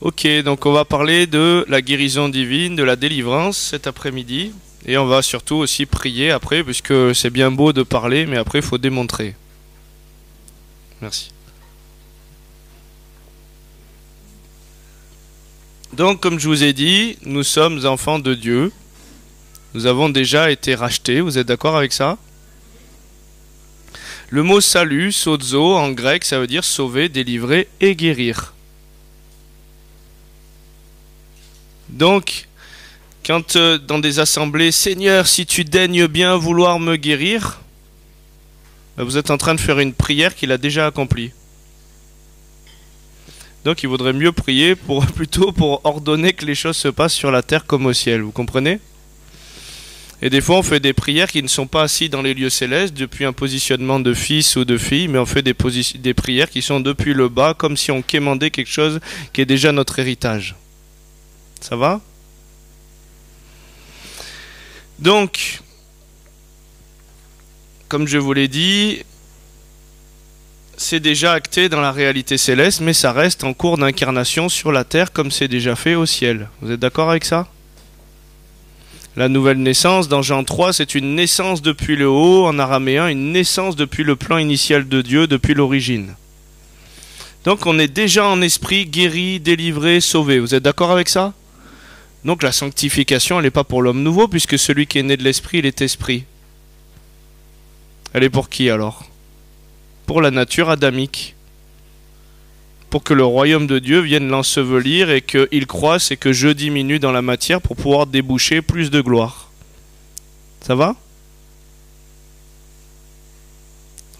Ok, donc on va parler de la guérison divine, de la délivrance cet après-midi. Et on va surtout aussi prier après, puisque c'est bien beau de parler, mais après il faut démontrer. Merci. Donc comme je vous ai dit, nous sommes enfants de Dieu. Nous avons déjà été rachetés, vous êtes d'accord avec ça? Le mot salut, sozo, en grec, ça veut dire sauver, délivrer et guérir. Donc, quand dans des assemblées, Seigneur, si tu daignes bien vouloir me guérir, vous êtes en train de faire une prière qu'il a déjà accomplie. Donc il vaudrait mieux prier plutôt pour ordonner que les choses se passent sur la terre comme au ciel, vous comprenez? Et des fois on fait des prières qui ne sont pas assis dans les lieux célestes depuis un positionnement de fils ou de fille, mais on fait des prières qui sont depuis le bas, comme si on quémandait quelque chose qui est déjà notre héritage. Ça va? Donc, comme je vous l'ai dit, c'est déjà acté dans la réalité céleste, mais ça reste en cours d'incarnation sur la terre comme c'est déjà fait au ciel. Vous êtes d'accord avec ça? La nouvelle naissance, dans Jean 3, c'est une naissance depuis le haut, en araméen, une naissance depuis le plan initial de Dieu, depuis l'origine. Donc on est déjà en esprit guéri, délivré, sauvé. Vous êtes d'accord avec ça? Donc la sanctification, elle n'est pas pour l'homme nouveau, puisque celui qui est né de l'esprit, il est esprit. Elle est pour qui alors? Pour la nature adamique. Pour que le royaume de Dieu vienne l'ensevelir et qu'il croisse et que je diminue dans la matière pour pouvoir déboucher plus de gloire. Ça va?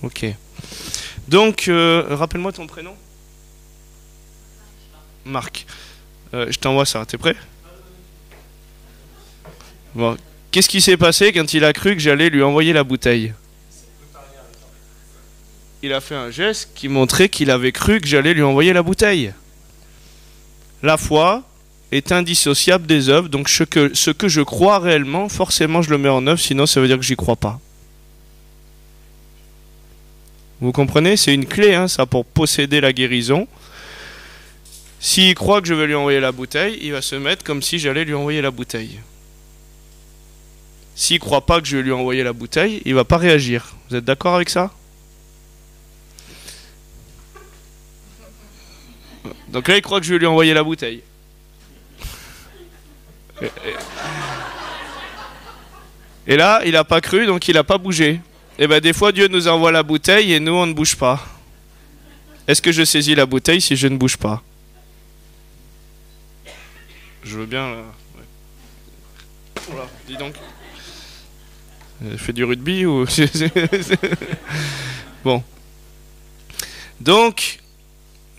Ok. Donc, rappelle-moi ton prénom. Marc. Je t'envoie ça, t'es prêt? Bon. Qu'est-ce qui s'est passé quand il a cru que j'allais lui envoyer la bouteille? Il a fait un geste qui montrait qu'il avait cru que j'allais lui envoyer la bouteille. La foi est indissociable des œuvres, donc ce que je crois réellement, forcément je le mets en œuvre, sinon ça veut dire que j'y crois pas. Vous comprenez? C'est une clé, hein, ça, pour posséder la guérison. S'il croit que je vais lui envoyer la bouteille, il va se mettre comme si j'allais lui envoyer la bouteille. S'il croit pas que je vais lui envoyer la bouteille, il va pas réagir. Vous êtes d'accord avec ça? Donc là, il croit que je vais lui envoyer la bouteille. Et là, il n'a pas cru, donc il n'a pas bougé. Et bien, des fois, Dieu nous envoie la bouteille et nous, on ne bouge pas. Est-ce que je saisis la bouteille si je ne bouge pas? Je veux bien... Oula, dis donc. Je fais du rugby ou... Bon. Donc...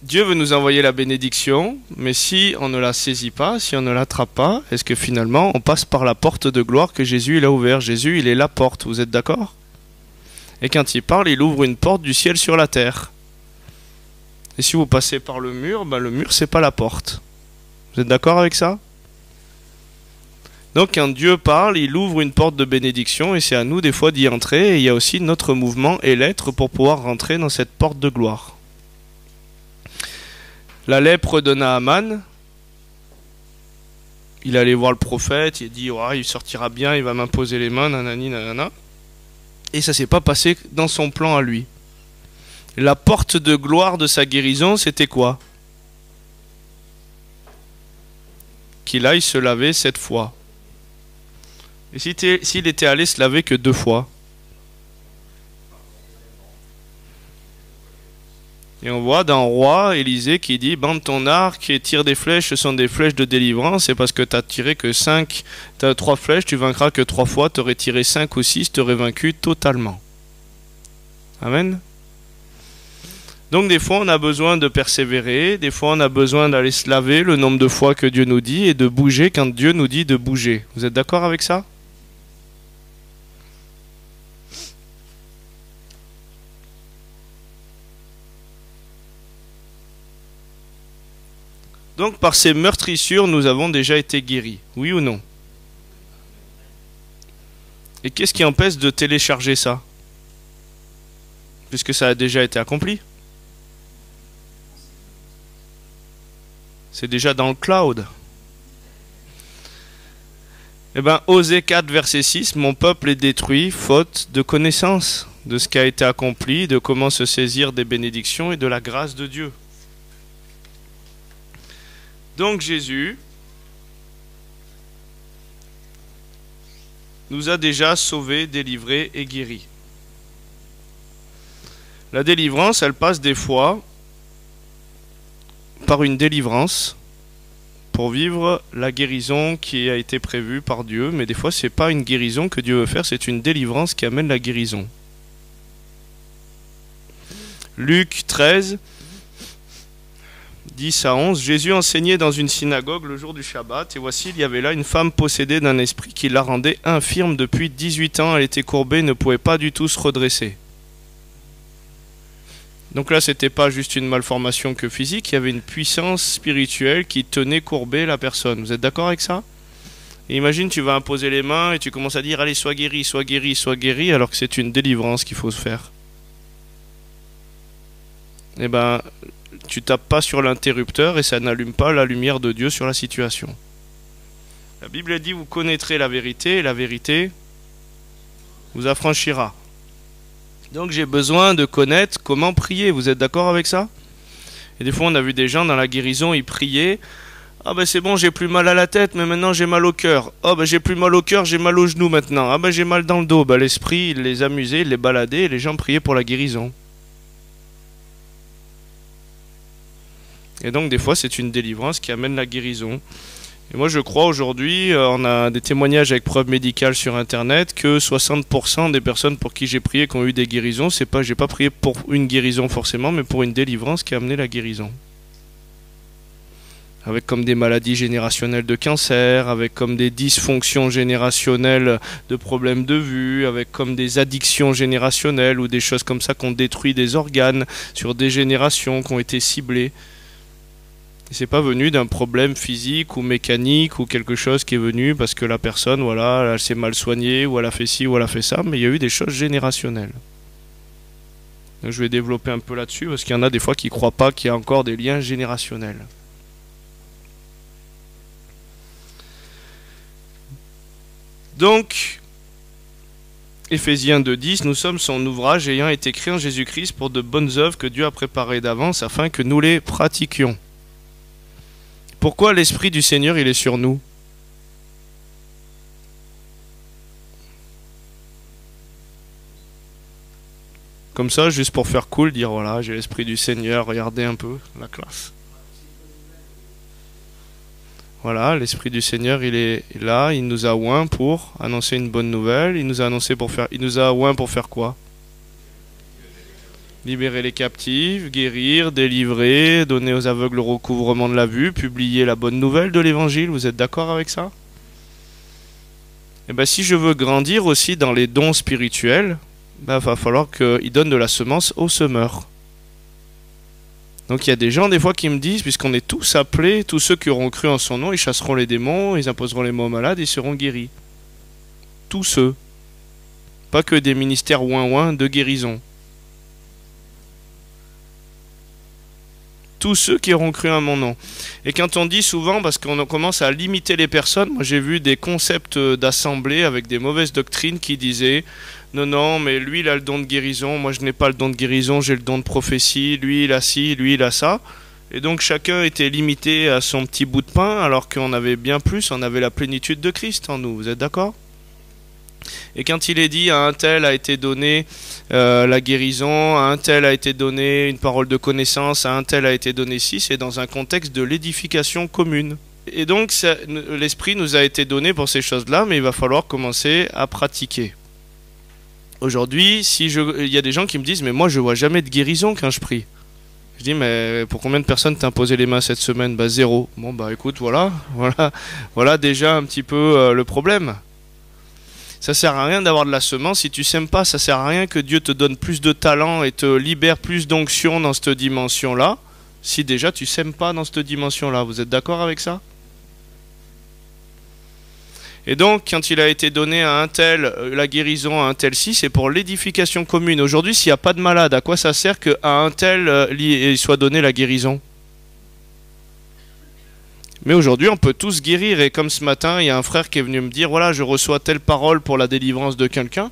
Dieu veut nous envoyer la bénédiction, mais si on ne la saisit pas, si on ne l'attrape pas, est-ce que finalement on passe par la porte de gloire que Jésus il a ouverte? Jésus il est la porte, vous êtes d'accord? Et quand il parle, il ouvre une porte du ciel sur la terre. Et si vous passez par le mur, ben le mur c'est pas la porte. Vous êtes d'accord avec ça? Donc quand Dieu parle, il ouvre une porte de bénédiction et c'est à nous des fois d'y entrer. Et il y a aussi notre mouvement et l'être pour pouvoir rentrer dans cette porte de gloire. La lèpre de Naaman, il allait voir le prophète, il dit oh, il sortira bien, il va m'imposer les mains, nanani, nanana. Et ça s'est pas passé dans son plan à lui. La porte de gloire de sa guérison, c'était quoi? Qu'il aille se laver 7 fois. Et s'il était allé se laver que 2 fois? Et on voit dans Roi, Élisée qui dit bande ton arc et tire des flèches, ce sont des flèches de délivrance, c'est parce que tu as tiré que 5, tu as 3 flèches, tu vaincras que 3 fois, tu aurais tiré 5 ou 6, tu aurais vaincu totalement. Amen. Donc des fois on a besoin de persévérer, des fois on a besoin d'aller se laver le nombre de fois que Dieu nous dit et de bouger quand Dieu nous dit de bouger. Vous êtes d'accord avec ça? Donc par ces meurtrissures, nous avons déjà été guéris. Oui ou non? Et qu'est-ce qui empêche de télécharger ça? Puisque ça a déjà été accompli. C'est déjà dans le cloud. Eh bien, Osée 4, verset 6, mon peuple est détruit, faute de connaissance de ce qui a été accompli, de comment se saisir des bénédictions et de la grâce de Dieu. Donc Jésus nous a déjà sauvés, délivrés et guéris. La délivrance, elle passe des fois par une délivrance pour vivre la guérison qui a été prévue par Dieu, mais des fois c'est pas une guérison que Dieu veut faire, c'est une délivrance qui amène la guérison. Luc 13, 10 à 11, Jésus enseignait dans une synagogue le jour du Shabbat, et voici il y avait là une femme possédée d'un esprit qui la rendait infirme depuis 18 ans, elle était courbée, ne pouvait pas du tout se redresser. Donc là, c'était pas juste une malformation que physique, il y avait une puissance spirituelle qui tenait courbée la personne. Vous êtes d'accord avec ça? Et imagine, tu vas imposer les mains et tu commences à dire, allez, sois guéri, sois guéri, sois guéri, alors que c'est une délivrance qu'il faut se faire. Eh ben, tu tapes pas sur l'interrupteur et ça n'allume pas la lumière de Dieu sur la situation. La Bible dit, vous connaîtrez la vérité et la vérité vous affranchira. Donc j'ai besoin de connaître comment prier, vous êtes d'accord avec ça? Et des fois on a vu des gens dans la guérison, ils priaient, ah ben c'est bon, j'ai plus mal à la tête, mais maintenant j'ai mal au cœur. Ah ben j'ai plus mal au cœur, j'ai mal aux genoux maintenant. Ah ben j'ai mal dans le dos. Ben l'esprit, il les amusait, il les baladait, et les gens priaient pour la guérison. Et donc des fois c'est une délivrance qui amène la guérison. Et moi je crois aujourd'hui, on a des témoignages avec preuves médicales sur internet, que 60% des personnes pour qui j'ai prié qui ont eu des guérisons, c'est pas, j'ai pas prié pour une guérison forcément, mais pour une délivrance qui a amené la guérison. Avec comme des maladies générationnelles de cancer, avec comme des dysfonctions générationnelles de problèmes de vue, avec comme des addictions générationnelles ou des choses comme ça qui ont détruit des organes sur des générations qui ont été ciblées. C'est pas venu d'un problème physique ou mécanique ou quelque chose qui est venu parce que la personne, voilà, elle s'est mal soignée ou elle a fait ci ou elle a fait ça, mais il y a eu des choses générationnelles. Donc je vais développer un peu là-dessus parce qu'il y en a des fois qui croient pas qu'il y a encore des liens générationnels. Donc, Éphésiens 2.10, nous sommes son ouvrage ayant été créé en Jésus-Christ pour de bonnes œuvres que Dieu a préparées d'avance afin que nous les pratiquions. Pourquoi l'Esprit du Seigneur, il est sur nous? Comme ça, juste pour faire cool, dire voilà, j'ai l'Esprit du Seigneur, regardez un peu la classe. Voilà, l'Esprit du Seigneur, il est là, il nous a oint pour annoncer une bonne nouvelle, il nous a oint pour faire quoi? Libérer les captifs, guérir, délivrer, donner aux aveugles le recouvrement de la vue, publier la bonne nouvelle de l'évangile, vous êtes d'accord avec ça? Et bien si je veux grandir aussi dans les dons spirituels, ben, va falloir qu'il donne de la semence au semeur. Donc il y a des gens des fois qui me disent, puisqu'on est tous appelés, tous ceux qui auront cru en son nom, ils chasseront les démons, ils imposeront les maux aux malades, ils seront guéris. Tous ceux. Pas que des ministères ouin-ouin de guérison. Tous ceux qui auront cru à mon nom. Et quand on dit souvent, parce qu'on commence à limiter les personnes, moi j'ai vu des concepts d'assemblée avec des mauvaises doctrines qui disaient non, mais lui il a le don de guérison, moi je n'ai pas le don de guérison, j'ai le don de prophétie, lui il a ci, lui il a ça. Et donc chacun était limité à son petit bout de pain, alors qu'on avait bien plus, on avait la plénitude de Christ en nous, vous êtes d'accord? Et quand il est dit à un tel a été donné la guérison, à un tel a été donné une parole de connaissance, à un tel a été donné ci, c'est dans un contexte de l'édification commune. Et donc l'Esprit nous a été donné pour ces choses-là, mais il va falloir commencer à pratiquer. Aujourd'hui, il y a des gens qui me disent, mais moi je vois jamais de guérison quand je prie. Je dis, mais pour combien de personnes t'as imposé les mains cette semaine? Bah 0. Bon bah écoute, voilà déjà un petit peu le problème. Ça sert à rien d'avoir de la semence si tu sèmes pas. Ça sert à rien que Dieu te donne plus de talent et te libère plus d'onction dans cette dimension-là, si déjà tu sèmes pas dans cette dimension-là. Vous êtes d'accord avec ça? Et donc, quand il a été donné à un tel la guérison, à un tel ci, c'est pour l'édification commune. Aujourd'hui, s'il n'y a pas de malade, à quoi ça sert qu'à un tel il soit donné la guérison? Mais aujourd'hui, on peut tous guérir. Et comme ce matin, il y a un frère qui est venu me dire, voilà, je reçois telle parole pour la délivrance de quelqu'un.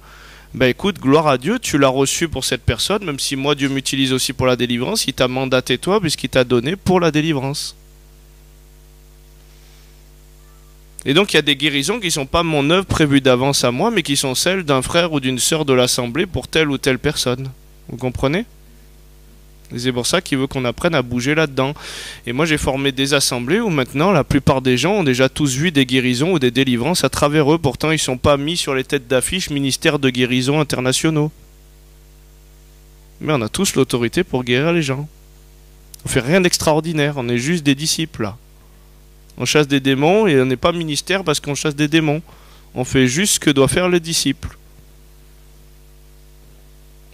Ben écoute, gloire à Dieu, tu l'as reçu pour cette personne, même si moi Dieu m'utilise aussi pour la délivrance, il t'a mandaté toi puisqu'il t'a donné pour la délivrance. Et donc il y a des guérisons qui ne sont pas mon œuvre prévue d'avance à moi, mais qui sont celles d'un frère ou d'une sœur de l'assemblée pour telle ou telle personne. Vous comprenez ? Et c'est pour ça qu'il veut qu'on apprenne à bouger là-dedans. Et moi j'ai formé des assemblées où maintenant la plupart des gens ont déjà tous vu des guérisons ou des délivrances à travers eux. Pourtant ils ne sont pas mis sur les têtes d'affiche ministère de guérison internationaux. Mais on a tous l'autorité pour guérir les gens. On fait rien d'extraordinaire, on est juste des disciples là. On chasse des démons et on n'est pas ministère parce qu'on chasse des démons. On fait juste ce que doit faire le disciple.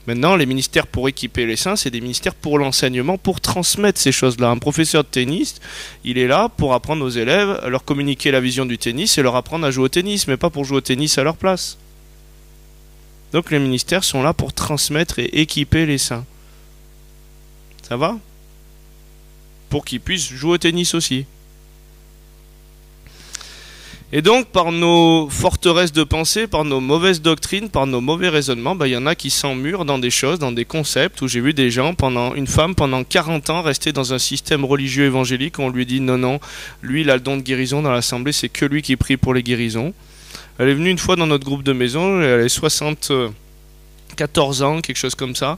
Maintenant, les ministères pour équiper les saints, c'est des ministères pour l'enseignement, pour transmettre ces choses-là. Un professeur de tennis, il est là pour apprendre aux élèves, leur communiquer la vision du tennis et leur apprendre à jouer au tennis, mais pas pour jouer au tennis à leur place. Donc les ministères sont là pour transmettre et équiper les saints. Ça va ? Pour qu'ils puissent jouer au tennis aussi. Et donc, par nos forteresses de pensée, par nos mauvaises doctrines, par nos mauvais raisonnements, il y en a qui s'emmurent dans des choses, dans des concepts, où j'ai vu des gens, une femme pendant 40 ans, rester dans un système religieux évangélique, on lui dit non, lui il a le don de guérison dans l'assemblée, c'est que lui qui prie pour les guérisons. Elle est venue une fois dans notre groupe de maison, elle a 74 ans, quelque chose comme ça.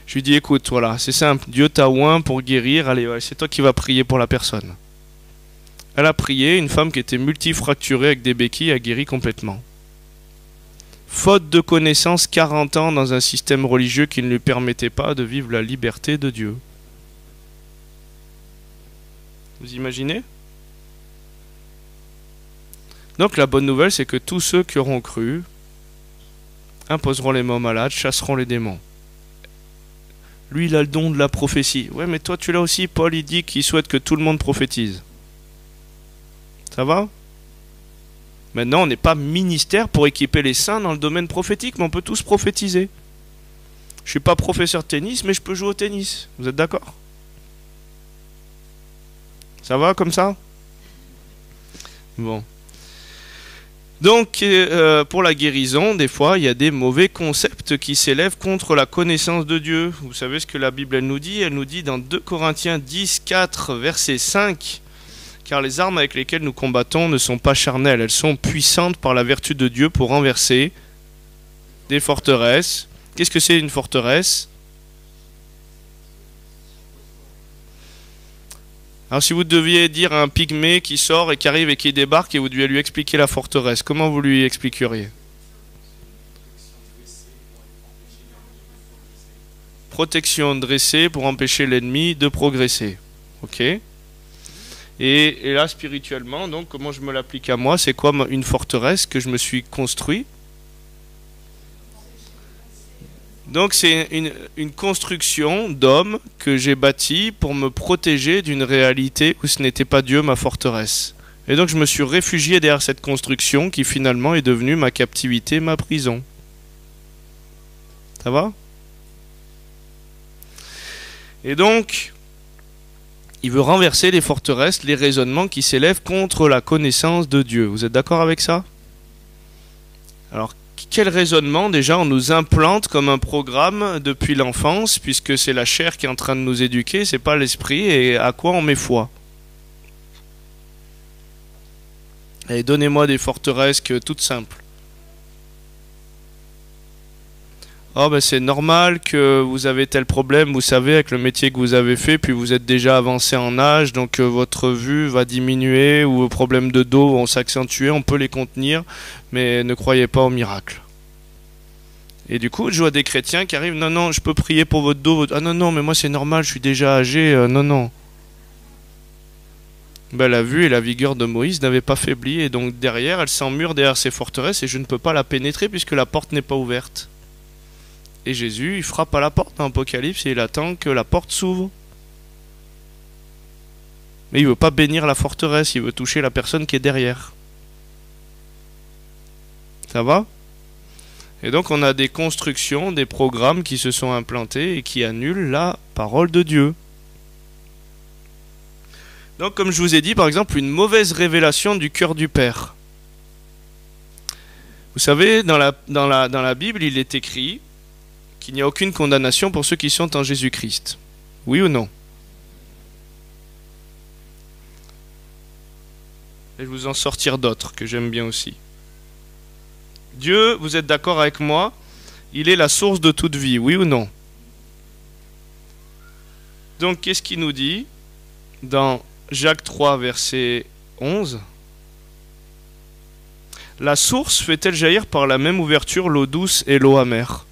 Je lui dis écoute, voilà, c'est simple, Dieu t'a oint pour guérir, allez, c'est toi qui vas prier pour la personne. Elle a prié, une femme qui était multifracturée avec des béquilles a guéri complètement. Faute de connaissance, 40 ans dans un système religieux qui ne lui permettait pas de vivre la liberté de Dieu. Vous imaginez ? Donc la bonne nouvelle, c'est que tous ceux qui auront cru imposeront les mains aux malades, chasseront les démons. Lui, il a le don de la prophétie. Ouais, mais toi, tu l'as aussi. Paul, il dit qu'il souhaite que tout le monde prophétise. Ça va ? Maintenant, on n'est pas ministère pour équiper les saints dans le domaine prophétique, mais on peut tous prophétiser. Je suis pas professeur de tennis, mais je peux jouer au tennis. Vous êtes d'accord ? Ça va comme ça ? Bon. Donc, pour la guérison, des fois, il y a des mauvais concepts qui s'élèvent contre la connaissance de Dieu. Vous savez ce que la Bible elle nous dit ? Elle nous dit dans 2 Corinthiens 10, 4, verset 5... Car les armes avec lesquelles nous combattons ne sont pas charnelles, elles sont puissantes par la vertu de Dieu pour renverser des forteresses. Qu'est-ce que c'est une forteresse ? Alors si vous deviez dire à un pygmée qui sort et qui arrive et qui débarque et vous deviez lui expliquer la forteresse, comment vous lui expliqueriez ? Protection dressée pour empêcher l'ennemi de progresser. Ok ? Et là, spirituellement, donc, comment je me l'applique à moi ? C'est quoi une forteresse que je me suis construit ? Donc, c'est une construction d'homme que j'ai bâtie pour me protéger d'une réalité où ce n'était pas Dieu ma forteresse. Et donc, je me suis réfugié derrière cette construction qui finalement est devenue ma captivité, ma prison. Ça va ? Et donc... il veut renverser les forteresses, les raisonnements qui s'élèvent contre la connaissance de Dieu. Vous êtes d'accord avec ça ? Alors, quel raisonnement déjà on nous implante comme un programme depuis l'enfance, puisque c'est la chair qui est en train de nous éduquer, c'est pas l'esprit, et à quoi on met foi ? Allez, donnez-moi des forteresses toutes simples. Oh ben c'est normal que vous avez tel problème, vous savez, avec le métier que vous avez fait, puis vous êtes déjà avancé en âge, donc votre vue va diminuer, ou vos problèmes de dos vont s'accentuer, on peut les contenir, mais ne croyez pas au miracle. Et du coup, je vois des chrétiens qui arrivent, non, je peux prier pour votre dos, ah non, mais moi c'est normal, je suis déjà âgé, non. Ben, la vue et la vigueur de Moïse n'avaient pas faibli, et donc derrière, elle s'emmure derrière ses forteresses, et je ne peux pas la pénétrer puisque la porte n'est pas ouverte. Et Jésus, il frappe à la porte dans l'Apocalypse et il attend que la porte s'ouvre. Mais il ne veut pas bénir la forteresse, il veut toucher la personne qui est derrière. Ça va ? Et donc on a des constructions, des programmes qui se sont implantés et qui annulent la parole de Dieu. Donc comme je vous ai dit, par exemple, une mauvaise révélation du cœur du Père. Vous savez, dans la Bible, il est écrit qu'il n'y a aucune condamnation pour ceux qui sont en Jésus-Christ. Oui ou non? Et je vais vous en sortir d'autres que j'aime bien aussi. Dieu, vous êtes d'accord avec moi, il est la source de toute vie, oui ou non? Donc, qu'est-ce qu'il nous dit dans Jacques 3, verset 11? La source fait-elle jaillir par la même ouverture l'eau douce et l'eau amère?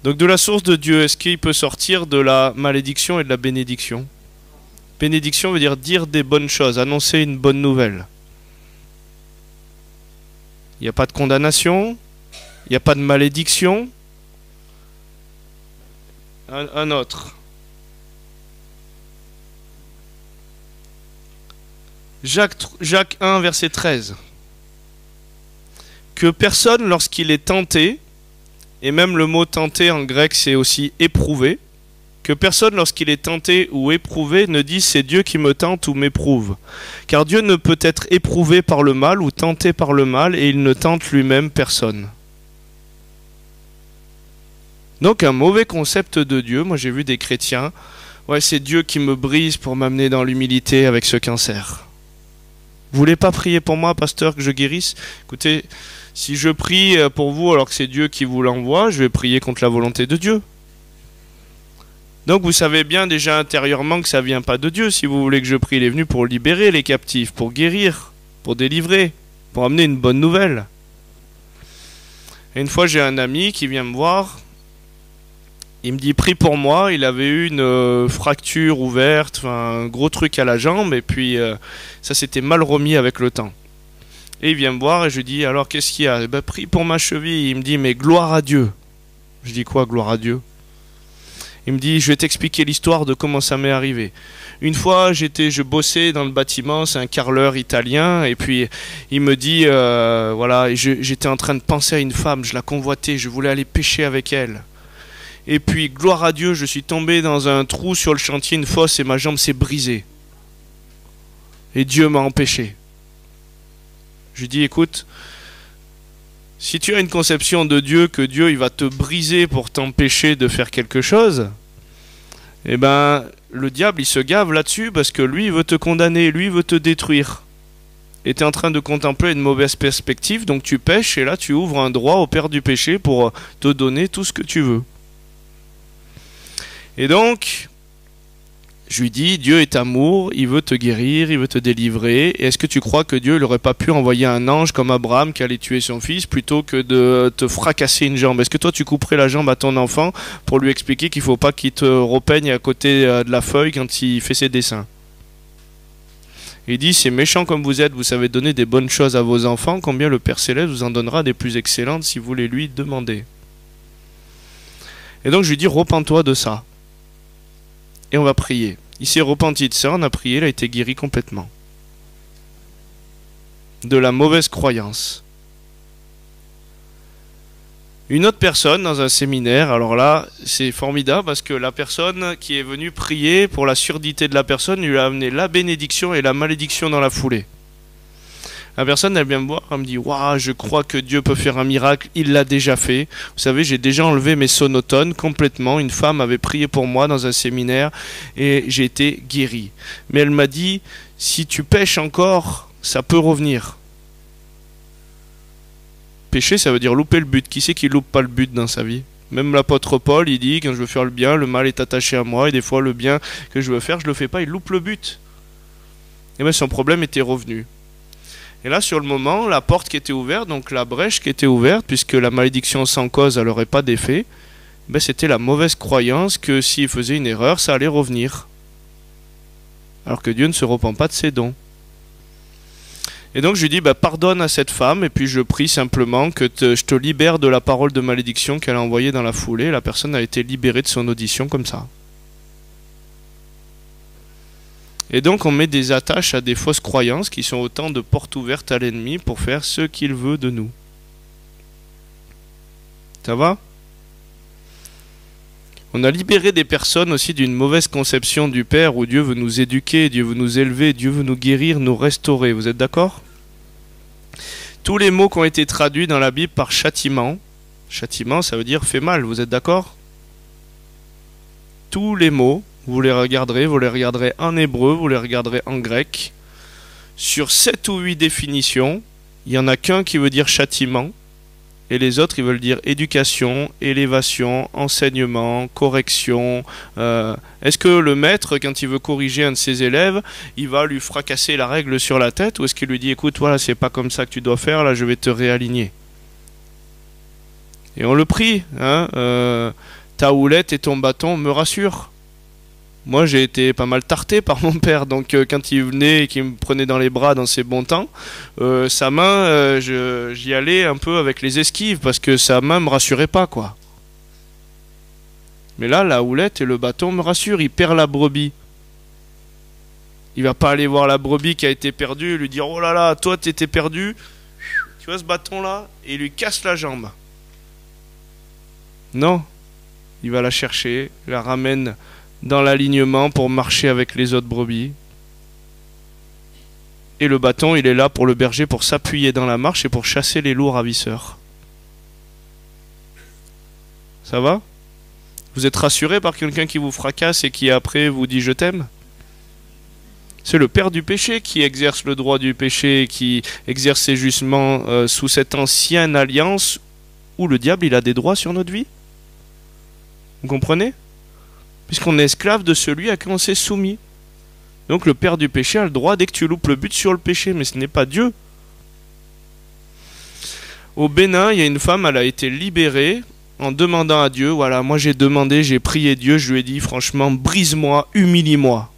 Donc, de la source de Dieu, est-ce qu'il peut sortir de la malédiction et de la bénédiction? Bénédiction veut dire des bonnes choses, annoncer une bonne nouvelle. Il n'y a pas de condamnation, il n'y a pas de malédiction. Un autre. Jacques 1, verset 13. Que personne, lorsqu'il est tenté, et même le mot tenté en grec c'est aussi éprouvé, que personne lorsqu'il est tenté ou éprouvé ne dise c'est Dieu qui me tente ou m'éprouve. Car Dieu ne peut être éprouvé par le mal ou tenté par le mal et il ne tente lui-même personne. Donc un mauvais concept de Dieu. Moi j'ai vu des chrétiens, ouais c'est Dieu qui me brise pour m'amener dans l'humilité avec ce cancer. Vous voulez pas prier pour moi, pasteur, que je guérisse? Écoutez, si je prie pour vous alors que c'est Dieu qui vous l'envoie, je vais prier contre la volonté de Dieu. Donc vous savez bien déjà intérieurement que ça vient pas de Dieu. Si vous voulez que je prie, il est venu pour libérer les captifs, pour guérir, pour délivrer, pour amener une bonne nouvelle. Et une fois j'ai un ami qui vient me voir, il me dit prie pour moi, il avait eu une fracture ouverte, enfin, un gros truc à la jambe et puis ça s'était mal remis avec le temps. Et il vient me voir et je lui dis alors qu'est-ce qu'il y a? Ben, prie pour ma cheville. Il me dit mais gloire à Dieu. Je dis quoi gloire à Dieu? Il me dit, je vais t'expliquer l'histoire de comment ça m'est arrivé. Une fois, je bossais dans le bâtiment, c'est un carreleur italien, et puis il me dit, voilà, j'étais en train de penser à une femme, je la convoitais, je voulais aller pêcher avec elle. Et puis, gloire à Dieu, je suis tombé dans un trou sur le chantier, une fosse, et ma jambe s'est brisée. Et Dieu m'a empêché. Je lui dis, écoute, si tu as une conception de Dieu, que Dieu il va te briser pour t'empêcher de faire quelque chose, eh ben le diable il se gave là-dessus parce que lui il veut te condamner, lui il veut te détruire. Et tu es en train de contempler une mauvaise perspective, donc tu pêches et là tu ouvres un droit au père du péché pour te donner tout ce que tu veux. Et donc, je lui dis, Dieu est amour, il veut te guérir, il veut te délivrer. Et est-ce que tu crois que Dieu n'aurait pas pu envoyer un ange comme Abraham qui allait tuer son fils plutôt que de te fracasser une jambe? Est-ce que toi tu couperais la jambe à ton enfant pour lui expliquer qu'il ne faut pas qu'il te repeigne à côté de la feuille quand il fait ses dessins? Il dit, c'est méchant comme vous êtes, vous savez donner des bonnes choses à vos enfants, combien le Père Céleste vous en donnera des plus excellentes si vous les lui demandez. Et donc je lui dis, repens-toi de ça. Et on va prier. Il s'est repenti de ça, on a prié, il a été guéri complètement. De la mauvaise croyance. Une autre personne dans un séminaire, alors là, c'est formidable parce que la personne qui est venue prier pour la surdité de la personne lui a amené la bénédiction et la malédiction dans la foulée. La personne, elle vient me voir, elle me dit « Waouh, je crois que Dieu peut faire un miracle, il l'a déjà fait. Vous savez, j'ai déjà enlevé mes sonotones complètement. Une femme avait prié pour moi dans un séminaire et j'ai été guéri. Mais elle m'a dit « Si tu pêches encore, ça peut revenir. » Pécher, ça veut dire louper le but. Qui c'est qui loupe pas le but dans sa vie? Même l'apôtre Paul, il dit « Quand je veux faire le bien, le mal est attaché à moi. Et des fois, le bien que je veux faire, je le fais pas. Il loupe le but. » Et bien, son problème était revenu. Et là, sur le moment, la porte qui était ouverte, donc la brèche qui était ouverte, puisque la malédiction sans cause, elle n'aurait pas d'effet, ben c'était la mauvaise croyance que s'il faisait une erreur, ça allait revenir. Alors que Dieu ne se repent pas de ses dons. Et donc je lui dis, ben, pardonne à cette femme, et puis je prie simplement que je te libère de la parole de malédiction qu'elle a envoyée dans la foulée. La personne a été libérée de son audition comme ça. Et donc on met des attaches à des fausses croyances qui sont autant de portes ouvertes à l'ennemi pour faire ce qu'il veut de nous. Ça va? On a libéré des personnes aussi d'une mauvaise conception du Père où Dieu veut nous éduquer, Dieu veut nous élever, Dieu veut nous guérir, nous restaurer. Vous êtes d'accord? Tous les mots qui ont été traduits dans la Bible par châtiment, châtiment ça veut dire fait mal, vous êtes d'accord? Tous les mots, vous les regarderez en hébreu, vous les regarderez en grec. Sur 7 ou 8 définitions, il n'y en a qu'un qui veut dire châtiment. Et les autres, ils veulent dire éducation, élévation, enseignement, correction. Est-ce que le maître, quand il veut corriger un de ses élèves, il va lui fracasser la règle sur la tête, ou est-ce qu'il lui dit, écoute, voilà, c'est pas comme ça que tu dois faire, là, je vais te réaligner. Et on le prie, hein, ta houlette et ton bâton me rassurent. Moi, j'ai été pas mal tarté par mon père, donc quand il venait et qu'il me prenait dans les bras dans ses bons temps, sa main, j'y allais un peu avec les esquives, parce que sa main me rassurait pas, quoi. Mais là, la houlette et le bâton me rassurent, il perd la brebis. Il va pas aller voir la brebis qui a été perdue et lui dire, oh là là, toi t'étais perdu, tu vois ce bâton-là, et il lui casse la jambe. Non, il va la chercher, la ramène dans l'alignement pour marcher avec les autres brebis. Et le bâton, il est là pour le berger, pour s'appuyer dans la marche et pour chasser les loups ravisseurs. Ça va? Vous êtes rassuré par quelqu'un qui vous fracasse et qui après vous dit je t'aime? C'est le père du péché qui exerce le droit du péché, qui exerce ses jugements sous cette ancienne alliance où le diable il a des droits sur notre vie. Vous comprenez? Puisqu'on est esclave de celui à qui on s'est soumis. Donc le père du péché a le droit dès que tu loupes le but sur le péché, mais ce n'est pas Dieu. Au Bénin, il y a une femme, elle a été libérée en demandant à Dieu, voilà, moi j'ai demandé, j'ai prié Dieu, je lui ai dit franchement, brise-moi, humilie-moi.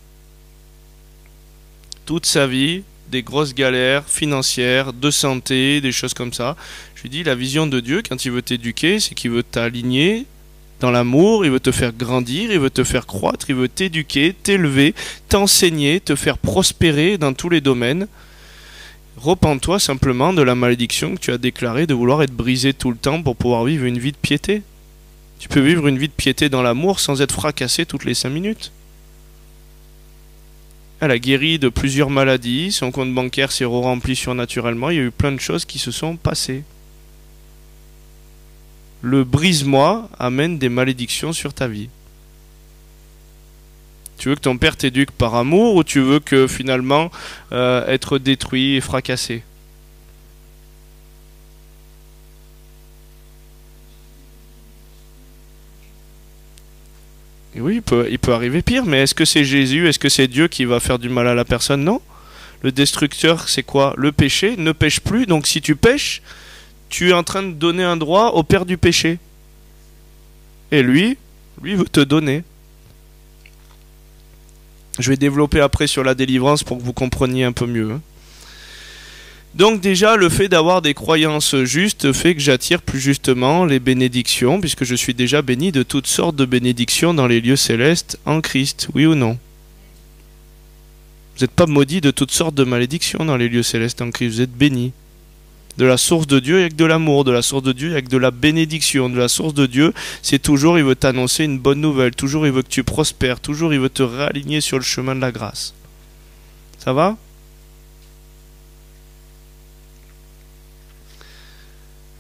Toute sa vie, des grosses galères financières, de santé, des choses comme ça. Je lui ai dit, la vision de Dieu, quand il veut t'éduquer, c'est qu'il veut t'aligner dans l'amour, il veut te faire grandir, il veut te faire croître, il veut t'éduquer, t'élever, t'enseigner, te faire prospérer dans tous les domaines. Repens-toi simplement de la malédiction que tu as déclarée de vouloir être brisé tout le temps pour pouvoir vivre une vie de piété. Tu peux vivre une vie de piété dans l'amour sans être fracassé toutes les 5 minutes. Elle a guéri de plusieurs maladies, son compte bancaire s'est rempli surnaturellement, il y a eu plein de choses qui se sont passées. Le brise-moi amène des malédictions sur ta vie. Tu veux que ton père t'éduque par amour ou tu veux que finalement être détruit et fracassé? Et oui, il peut arriver pire, mais est-ce que c'est Jésus, est-ce que c'est Dieu qui va faire du mal à la personne? Non. Le destructeur, c'est quoi? Le péché. Ne pêche plus, donc si tu pêches, tu es en train de donner un droit au père du péché. Et lui veut te donner. Je vais développer après sur la délivrance pour que vous compreniez un peu mieux. Donc déjà, le fait d'avoir des croyances justes fait que j'attire plus justement les bénédictions, puisque je suis déjà béni de toutes sortes de bénédictions dans les lieux célestes en Christ, oui ou non? Vous n'êtes pas maudit de toutes sortes de malédictions dans les lieux célestes en Christ, vous êtes béni. De la source de Dieu avec de l'amour, de la source de Dieu avec de la bénédiction, de la source de Dieu, c'est toujours il veut t'annoncer une bonne nouvelle, toujours il veut que tu prospères, toujours il veut te réaligner sur le chemin de la grâce. Ça va?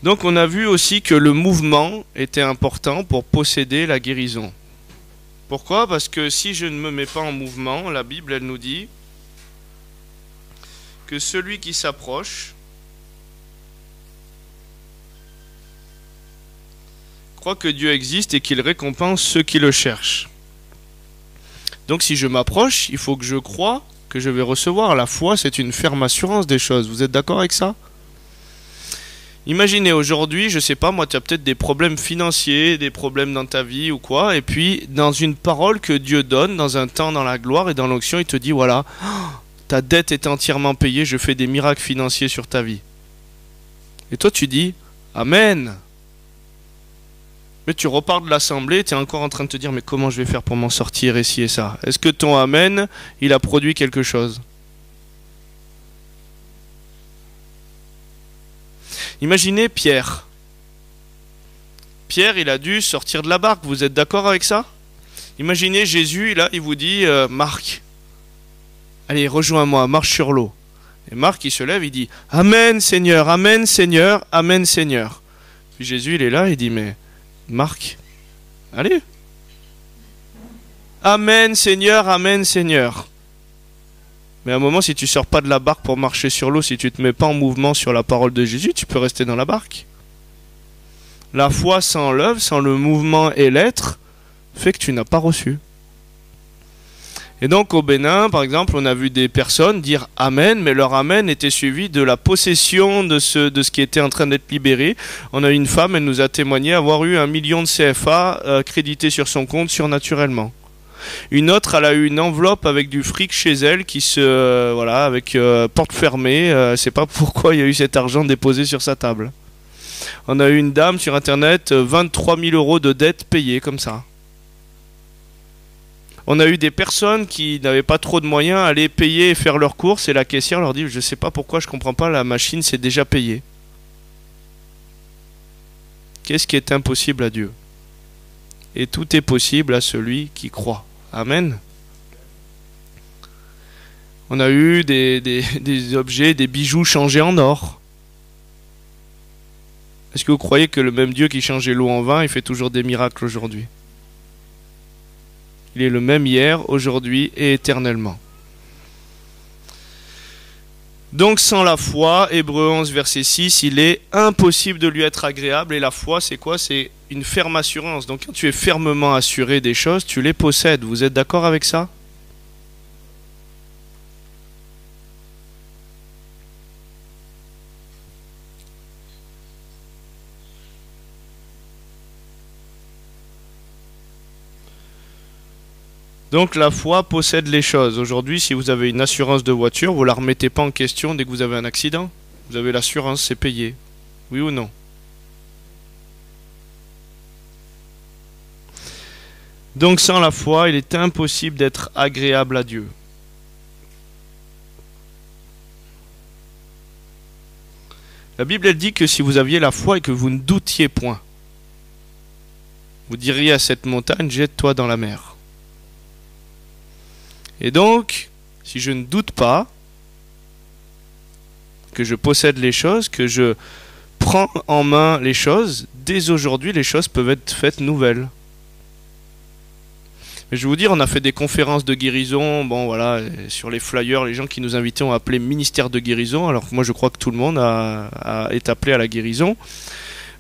Donc on a vu aussi que le mouvement était important pour posséder la guérison. Pourquoi? Parce que si je ne me mets pas en mouvement, la Bible elle nous dit que celui qui s'approche croit que Dieu existe et qu'il récompense ceux qui le cherchent. Donc si je m'approche, il faut que je croie que je vais recevoir. La foi, c'est une ferme assurance des choses. Vous êtes d'accord avec ça? Imaginez aujourd'hui, je sais pas, moi tu as peut-être des problèmes financiers, des problèmes dans ta vie ou quoi, et puis dans une parole que Dieu donne, dans un temps, dans la gloire et dans l'onction, il te dit voilà, ta dette est entièrement payée, je fais des miracles financiers sur ta vie. Et toi tu dis Amen. Mais tu repars de l'assemblée, tu es encore en train de te dire mais comment je vais faire pour m'en sortir et ci et ça. Est-ce que ton Amen, il a produit quelque chose? Imaginez Pierre. Pierre, il a dû sortir de la barque. Vous êtes d'accord avec ça? Imaginez Jésus, là, il vous dit, Marc, allez, rejoins-moi, marche sur l'eau. Et Marc, il se lève, il dit, Amen Seigneur, Amen Seigneur, Amen Seigneur. Puis Jésus, il est là, il dit, mais Marc, allez. Amen Seigneur, Amen Seigneur. Mais à un moment, si tu sors pas de la barque pour marcher sur l'eau, si tu te mets pas en mouvement sur la parole de Jésus, tu peux rester dans la barque. La foi sans l'œuvre, sans le mouvement et l'être, fait que tu n'as pas reçu. Et donc au Bénin, par exemple, on a vu des personnes dire Amen, mais leur Amen était suivi de la possession de ce qui était en train d'être libéré. On a eu une femme, elle nous a témoigné avoir eu 1 million de CFA crédité sur son compte surnaturellement. Une autre, elle a eu une enveloppe avec du fric chez elle qui voilà, avec porte fermée. Elle ne sait pas pourquoi il y a eu cet argent déposé sur sa table. On a eu une dame sur internet, 23 000 € de dettes payées comme ça. On a eu des personnes qui n'avaient pas trop de moyens à aller payer et faire leurs courses et la caissière leur dit je ne sais pas pourquoi, je ne comprends pas, la machine c'est déjà payé. Qu'est-ce qui est impossible à Dieu? Et tout est possible à celui qui croit. Amen. On a eu des objets, des bijoux changés en or. Est-ce que vous croyez que le même Dieu qui changeait l'eau en vin, il fait toujours des miracles aujourd'hui? Il est le même hier, aujourd'hui et éternellement. Donc sans la foi, Hébreux 11, verset 6, il est impossible de lui être agréable. Et la foi, c'est quoi? C'est une ferme assurance. Donc quand tu es fermement assuré des choses, tu les possèdes. Vous êtes d'accord avec ça? Donc la foi possède les choses. Aujourd'hui, si vous avez une assurance de voiture, vous ne la remettez pas en question dès que vous avez un accident. Vous avez l'assurance, c'est payé. Oui ou non? Donc sans la foi, il est impossible d'être agréable à Dieu. La Bible, elle dit que si vous aviez la foi et que vous ne doutiez point, vous diriez à cette montagne, jette-toi dans la mer. Et donc, si je ne doute pas que je possède les choses, que je prends en main les choses, dès aujourd'hui, les choses peuvent être faites nouvelles. Mais je vais vous dire, on a fait des conférences de guérison, bon voilà, sur les flyers, les gens qui nous invitaient ont appelé ministère de guérison, alors que moi je crois que tout le monde est appelé à la guérison.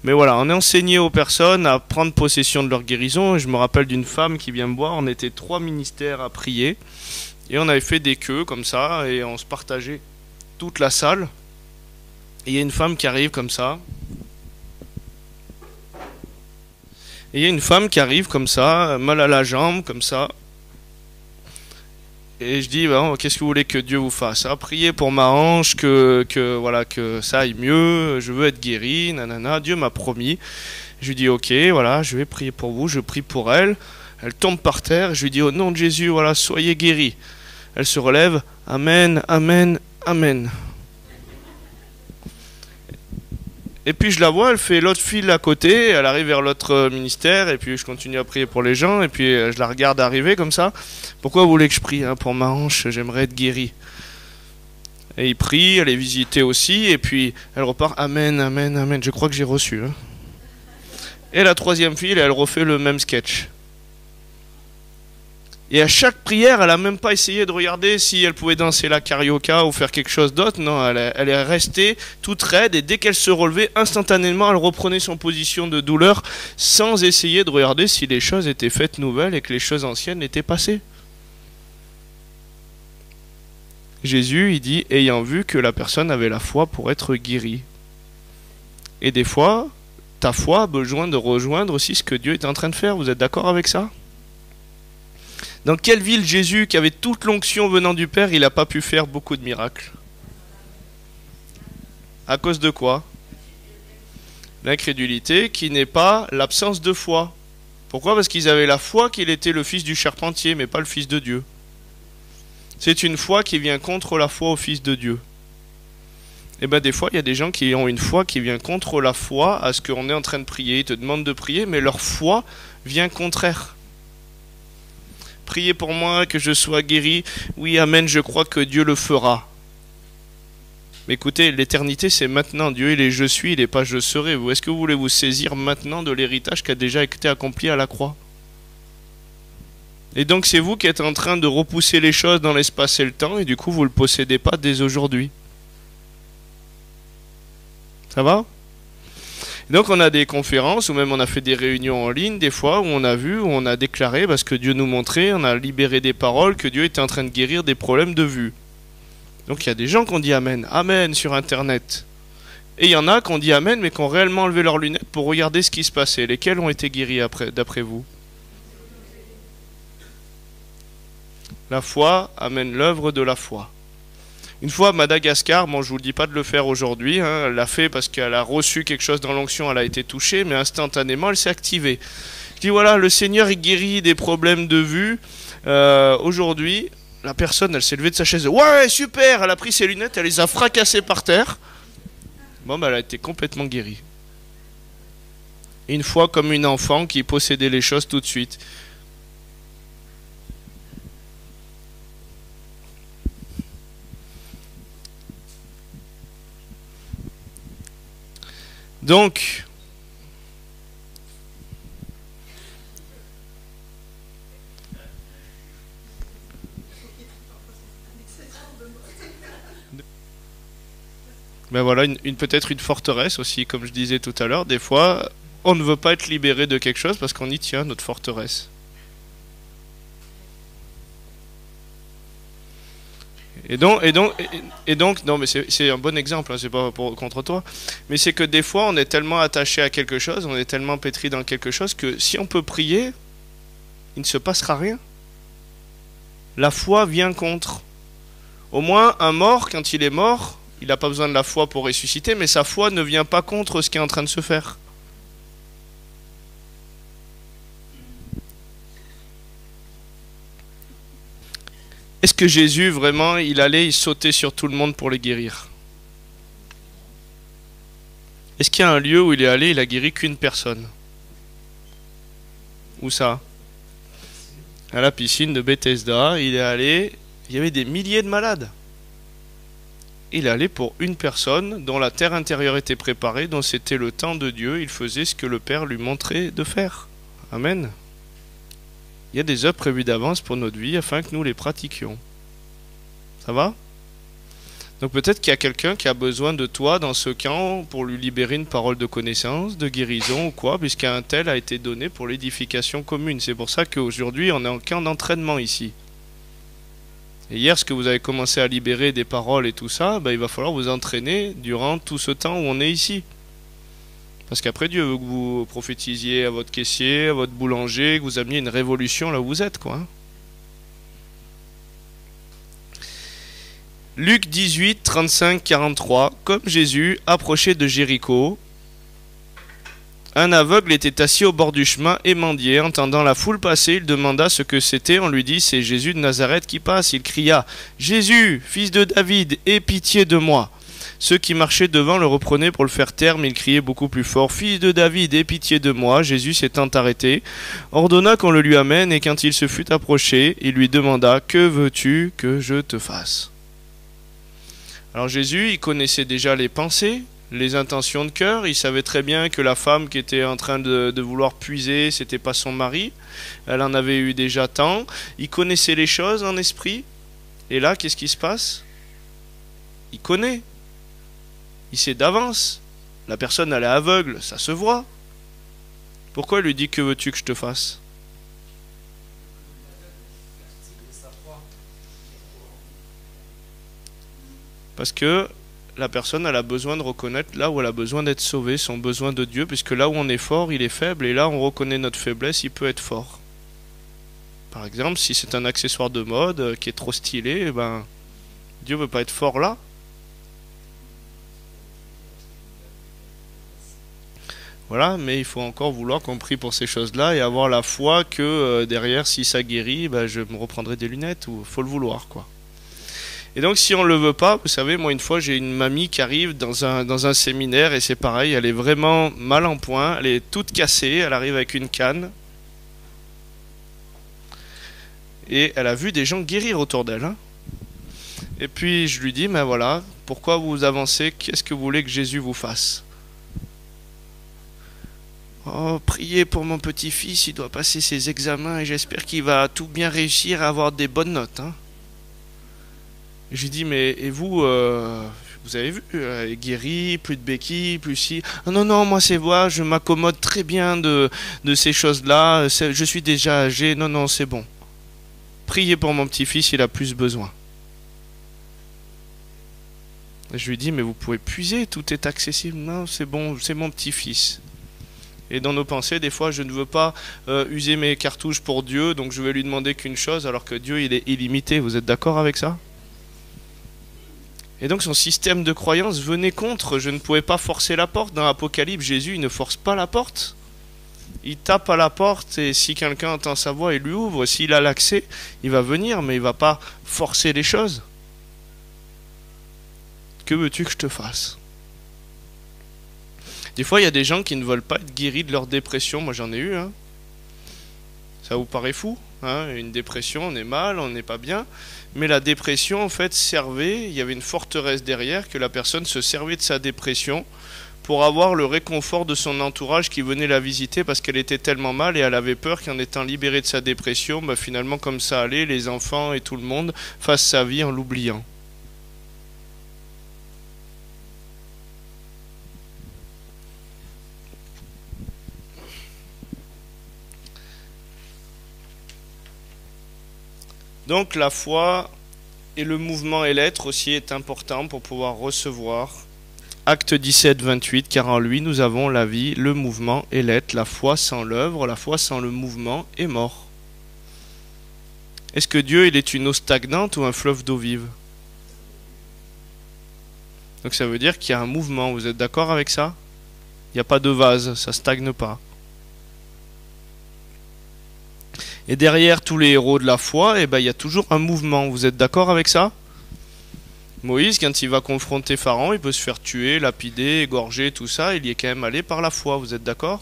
Mais voilà, on a enseigné aux personnes à prendre possession de leur guérison. Je me rappelle d'une femme qui vient me voir, on était 3 ministères à prier. Et on avait fait des queues comme ça, et on se partageait toute la salle. Et il y a une femme qui arrive comme ça. Et il y a une femme qui arrive comme ça, mal à la jambe, comme ça. Et je dis, bon, qu'est-ce que vous voulez que Dieu vous fasse? Priez pour ma hanche, voilà, que ça aille mieux, je veux être guéri, nanana, Dieu m'a promis. Je lui dis, ok, voilà, je vais prier pour vous, je prie pour elle. Elle tombe par terre, je lui dis, au nom de Jésus, voilà, soyez guéris. Elle se relève, amen, amen, amen. Et puis je la vois, elle fait l'autre file à côté, elle arrive vers l'autre ministère, et puis je continue à prier pour les gens, et puis je la regarde arriver comme ça. Pourquoi vous voulez que je prie pour ma hanche? J'aimerais être guéri. Et il prie, elle est visitée aussi, et puis elle repart, amen, amen, amen. Je crois que j'ai reçu. Hein. Et la troisième file, elle refait le même sketch. Et à chaque prière, elle n'a même pas essayé de regarder si elle pouvait danser la carioca ou faire quelque chose d'autre. Non, elle est restée toute raide et dès qu'elle se relevait, instantanément, elle reprenait son position de douleur sans essayer de regarder si les choses étaient faites nouvelles et que les choses anciennes étaient passées. Jésus, il dit, ayant vu que la personne avait la foi pour être guérie. Et des fois, ta foi a besoin de rejoindre aussi ce que Dieu est en train de faire. Vous êtes d'accord avec ça ? Dans quelle ville Jésus, qui avait toute l'onction venant du Père, il n'a pas pu faire beaucoup de miracles? À cause de quoi? L'incrédulité qui n'est pas l'absence de foi. Pourquoi? Parce qu'ils avaient la foi qu'il était le fils du charpentier, mais pas le fils de Dieu. C'est une foi qui vient contre la foi au fils de Dieu. Et ben des fois, il y a des gens qui ont une foi qui vient contre la foi à ce qu'on est en train de prier. Ils te demandent de prier, mais leur foi vient contraire. Priez pour moi que je sois guéri. Oui, amen, je crois que Dieu le fera. Mais écoutez, l'éternité c'est maintenant. Dieu il est je suis, il n'est pas je serai. Est-ce que vous voulez vous saisir maintenant de l'héritage qui a déjà été accompli à la croix? Et donc c'est vous qui êtes en train de repousser les choses dans l'espace et le temps, et du coup vous ne le possédez pas dès aujourd'hui. Ça va? Donc on a des conférences, ou même on a fait des réunions en ligne, des fois, où on a vu, où on a déclaré, parce que Dieu nous montrait, on a libéré des paroles, que Dieu était en train de guérir des problèmes de vue. Donc il y a des gens qui ont dit Amen, Amen sur Internet. Et il y en a qui ont dit Amen, mais qui ont réellement enlevé leurs lunettes pour regarder ce qui se passait. Lesquels ont été guéris d'après vous? La foi amène l'œuvre de la foi. Une fois à Madagascar, bon je vous le dis pas de le faire aujourd'hui, hein, elle l'a fait parce qu'elle a reçu quelque chose dans l'onction, elle a été touchée, mais instantanément elle s'est activée. Je dis voilà, le Seigneur il guérit des problèmes de vue. Aujourd'hui, la personne elle s'est levée de sa chaise, ouais super, elle a pris ses lunettes, elle les a fracassées par terre. Bon bah elle a été complètement guérie. Une fois comme une enfant qui possédait les choses tout de suite. Donc, ben voilà, peut-être une forteresse aussi, comme je disais tout à l'heure. Des fois, on ne veut pas être libéré de quelque chose parce qu'on y tient, notre forteresse. Et donc, non, mais c'est un bon exemple, hein, c'est pas contre toi, mais c'est que des fois, on est tellement attaché à quelque chose, on est tellement pétri dans quelque chose que si on peut prier, il ne se passera rien. La foi vient contre. Au moins, un mort, quand il est mort, il n'a pas besoin de la foi pour ressusciter, mais sa foi ne vient pas contre ce qui est en train de se faire. Est-ce que Jésus, vraiment, il sautait sur tout le monde pour les guérir? Est-ce qu'il y a un lieu où il est allé, il a guéri qu'une personne? Où ça? À la piscine de Bethesda, il est allé, il y avait des milliers de malades. Il est allé pour une personne dont la terre intérieure était préparée, dont c'était le temps de Dieu, il faisait ce que le Père lui montrait de faire. Amen. Il y a des œuvres prévues d'avance pour notre vie afin que nous les pratiquions. Ça va? Donc peut-être qu'il y a quelqu'un qui a besoin de toi dans ce camp pour lui libérer une parole de connaissance, de guérison ou quoi, puisqu'un tel a été donné pour l'édification commune. C'est pour ça qu'aujourd'hui on est en camp d'entraînement ici. Et hier, ce que vous avez commencé à libérer des paroles et tout ça, il va falloir vous entraîner durant tout ce temps où on est ici. Parce qu'après, Dieu veut que vous prophétisiez à votre caissier, à votre boulanger, que vous ameniez une révolution là où vous êtes, quoi. Luc 18, 35, 43. Comme Jésus approchait de Jéricho, un aveugle était assis au bord du chemin et mendiait. Entendant la foule passer, il demanda ce que c'était. On lui dit, c'est Jésus de Nazareth qui passe. Il cria, Jésus, fils de David, aie pitié de moi. Ceux qui marchaient devant le reprenaient pour le faire taire, mais il criait beaucoup plus fort, Fils de David, aie pitié de moi. Jésus s'étant arrêté, ordonna qu'on le lui amène, et quand il se fut approché, il lui demanda, Que veux-tu que je te fasse? Alors Jésus, il connaissait déjà les pensées, les intentions de cœur, il savait très bien que la femme qui était en train de vouloir puiser, c'était pas son mari, elle en avait eu déjà tant, il connaissait les choses en esprit, et là, qu'est-ce qui se passe? Il connaît. Il sait d'avance. La personne, elle est aveugle, ça se voit. Pourquoi il lui dit, que veux-tu que je te fasse? Parce que la personne, elle a besoin de reconnaître là où elle a besoin d'être sauvée, son besoin de Dieu, puisque là où on est fort, il est faible, et là où on reconnaît notre faiblesse, il peut être fort. Par exemple, si c'est un accessoire de mode qui est trop stylé, Dieu veut pas être fort là. Voilà, mais il faut encore vouloir qu'on prie pour ces choses-là et avoir la foi que derrière, si ça guérit, je me reprendrai des lunettes, ou faut le vouloir, quoi. Et donc si on le veut pas, vous savez, moi une fois j'ai une mamie qui arrive dans un séminaire et c'est pareil, elle est vraiment mal en point, elle est toute cassée, elle arrive avec une canne. Et elle a vu des gens guérir autour d'elle. Hein. Et puis je lui dis, mais voilà, pourquoi vous avancez? Qu'est-ce que vous voulez que Jésus vous fasse? Oh, priez pour mon petit-fils, il doit passer ses examens et j'espère qu'il va tout bien réussir à avoir des bonnes notes. Hein. Je lui dis, mais et vous, vous avez vu, guéri, plus de béquilles, plus si... Ah, non, non, moi c'est moi, je m'accommode très bien de ces choses-là, je suis déjà âgé, non, non, c'est bon. Priez pour mon petit-fils, il a plus besoin. Je lui dis, mais vous pouvez puiser, tout est accessible. Non, c'est bon, c'est mon petit-fils. Et dans nos pensées, des fois, je ne veux pas user mes cartouches pour Dieu, donc je vais lui demander qu'une chose, alors que Dieu, il est illimité. Vous êtes d'accord avec ça? Et donc son système de croyance venait contre. Je ne pouvais pas forcer la porte. Dans l'Apocalypse, Jésus, il ne force pas la porte. Il tape à la porte et si quelqu'un entend sa voix, il lui ouvre. S'il a l'accès, il va venir, mais il ne va pas forcer les choses. Que veux-tu que je te fasse? Des fois, il y a des gens qui ne veulent pas être guéris de leur dépression. Moi, j'en ai eu. Hein. Ça vous paraît fou hein? Une dépression, on est mal, on n'est pas bien. Mais la dépression, en fait, servait, il y avait une forteresse derrière, que la personne se servait de sa dépression pour avoir le réconfort de son entourage qui venait la visiter parce qu'elle était tellement mal et elle avait peur qu'en étant libérée de sa dépression, bah, finalement, comme ça allait, les enfants et tout le monde fassent sa vie en l'oubliant. Donc la foi et le mouvement et l'être aussi est important pour pouvoir recevoir. Acte 17, 28, car en lui nous avons la vie, le mouvement et l'être. La foi sans l'œuvre, la foi sans le mouvement est mort. Est-ce que Dieu il est une eau stagnante ou un fleuve d'eau vive? Donc ça veut dire qu'il y a un mouvement, vous êtes d'accord avec ça? Il n'y a pas de vase, ça stagne pas. Et derrière tous les héros de la foi, eh ben, il y a toujours un mouvement. Vous êtes d'accord avec ça? Moïse, quand il va confronter Pharaon, il peut se faire tuer, lapider, égorger, tout ça. Il y est quand même allé par la foi. Vous êtes d'accord?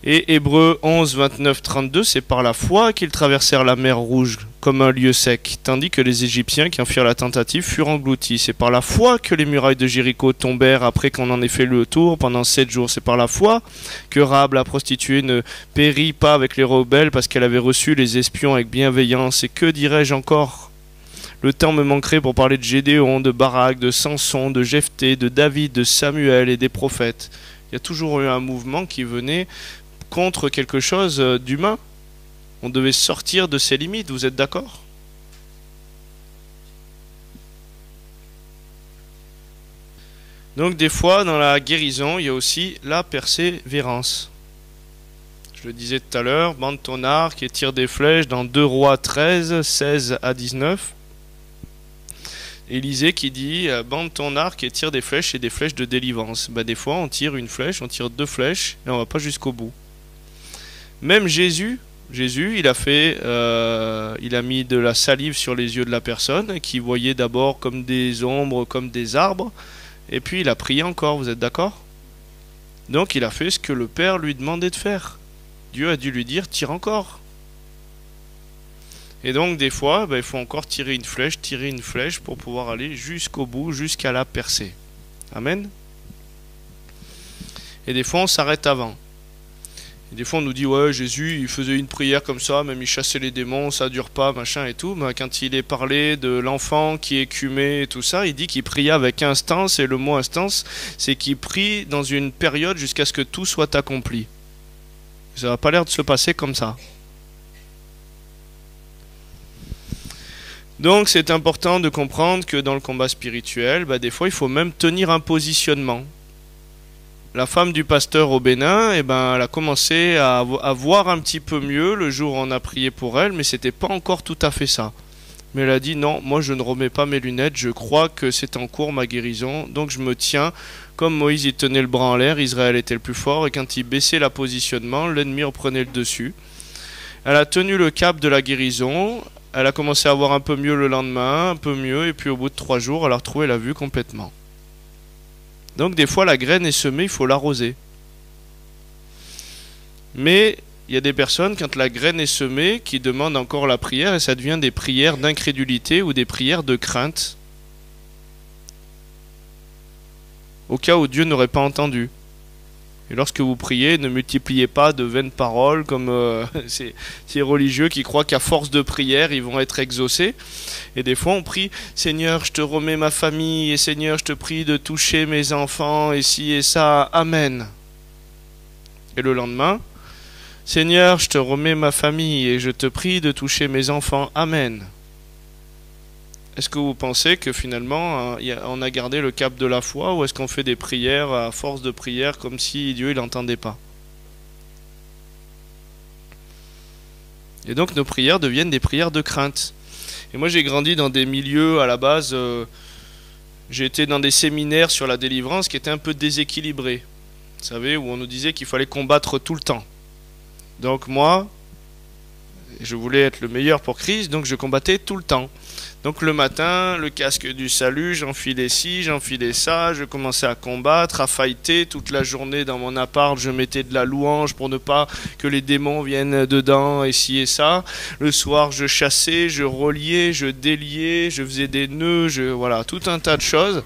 Et Hébreux 11, 29, 32, c'est par la foi qu'ils traversèrent la mer Rouge comme un lieu sec, tandis que les Égyptiens qui en firent la tentative furent engloutis. C'est par la foi que les murailles de Jéricho tombèrent après qu'on en ait fait le tour pendant 7 jours. C'est par la foi que Rahab la prostituée ne périt pas avec les rebelles parce qu'elle avait reçu les espions avec bienveillance. Et que dirais-je encore? Le temps me manquerait pour parler de Gédéon, de Barak, de Samson, de Jephthé, de David, de Samuel et des prophètes. Il y a toujours eu un mouvement qui venait contre quelque chose d'humain. On devait sortir de ses limites, vous êtes d'accord? Donc des fois, dans la guérison, il y a aussi la persévérance. Je le disais tout à l'heure, bande ton arc et tire des flèches dans 2 Rois 13, 16 à 19. Élisée qui dit bande ton arc et tire des flèches et des flèches de délivrance. Ben, des fois, on tire une flèche, on tire 2 flèches et on va pas jusqu'au bout. Même Jésus, il a mis de la salive sur les yeux de la personne qui voyait d'abord comme des ombres, comme des arbres, et puis il a prié encore, vous êtes d'accord? Donc il a fait ce que le Père lui demandait de faire. Dieu a dû lui dire tire encore. Et donc des fois, il faut encore tirer une flèche pour pouvoir aller jusqu'au bout, jusqu'à la percée. Amen. Et des fois on s'arrête avant. Et des fois on nous dit ouais Jésus il faisait une prière comme ça, même il chassait les démons, ça dure pas, machin et tout. Mais quand il est parlé de l'enfant qui écumait et tout ça, il dit qu'il priait avec instance, et le mot instance c'est qu'il prie dans une période jusqu'à ce que tout soit accompli. Ça n'a pas l'air de se passer comme ça. Donc c'est important de comprendre que dans le combat spirituel, des fois il faut même tenir un positionnement. La femme du pasteur au Bénin, elle a commencé à voir un petit peu mieux le jour où on a prié pour elle, mais c'était pas encore tout à fait ça. Mais elle a dit non, moi je ne remets pas mes lunettes, je crois que c'est en cours ma guérison, donc je me tiens. Comme Moïse il tenait le bras en l'air, Israël était le plus fort, et quand il baissait la positionnement, l'ennemi reprenait le dessus. Elle a tenu le cap de la guérison, Elle a commencé à voir un peu mieux le lendemain, un peu mieux, et puis au bout de 3 jours, elle a retrouvé la vue complètement. Donc des fois, la graine est semée, il faut l'arroser. Mais il y a des personnes, quand la graine est semée, qui demandent encore la prière, et ça devient des prières d'incrédulité ou des prières de crainte, au cas où Dieu n'aurait pas entendu. Et lorsque vous priez, ne multipliez pas de vaines paroles comme ces religieux qui croient qu'à force de prière, ils vont être exaucés. Et des fois, on prie, Seigneur, je te remets ma famille, et Seigneur, je te prie de toucher mes enfants, et ci et ça, Amen. Et le lendemain, Seigneur, je te remets ma famille, et je te prie de toucher mes enfants, Amen. Est-ce que vous pensez que finalement on a gardé le cap de la foi, ou est-ce qu'on fait des prières à force de prière comme si Dieu il n'entendait pas? Et donc nos prières deviennent des prières de crainte. Et moi j'ai grandi dans des milieux à la base, j'ai été dans des séminaires sur la délivrance qui étaient un peu déséquilibrés. Vous savez, où on nous disait qu'il fallait combattre tout le temps. Donc moi, je voulais être le meilleur pour Christ, donc je combattais tout le temps. Donc le matin, le casque du salut, j'enfilais ci, j'enfilais ça, je commençais à combattre, à fighter toute la journée dans mon appart, je mettais de la louange pour ne pas que les démons viennent dedans et ci et ça. Le soir, je chassais, je reliais, je déliais, je faisais des nœuds, voilà, tout un tas de choses.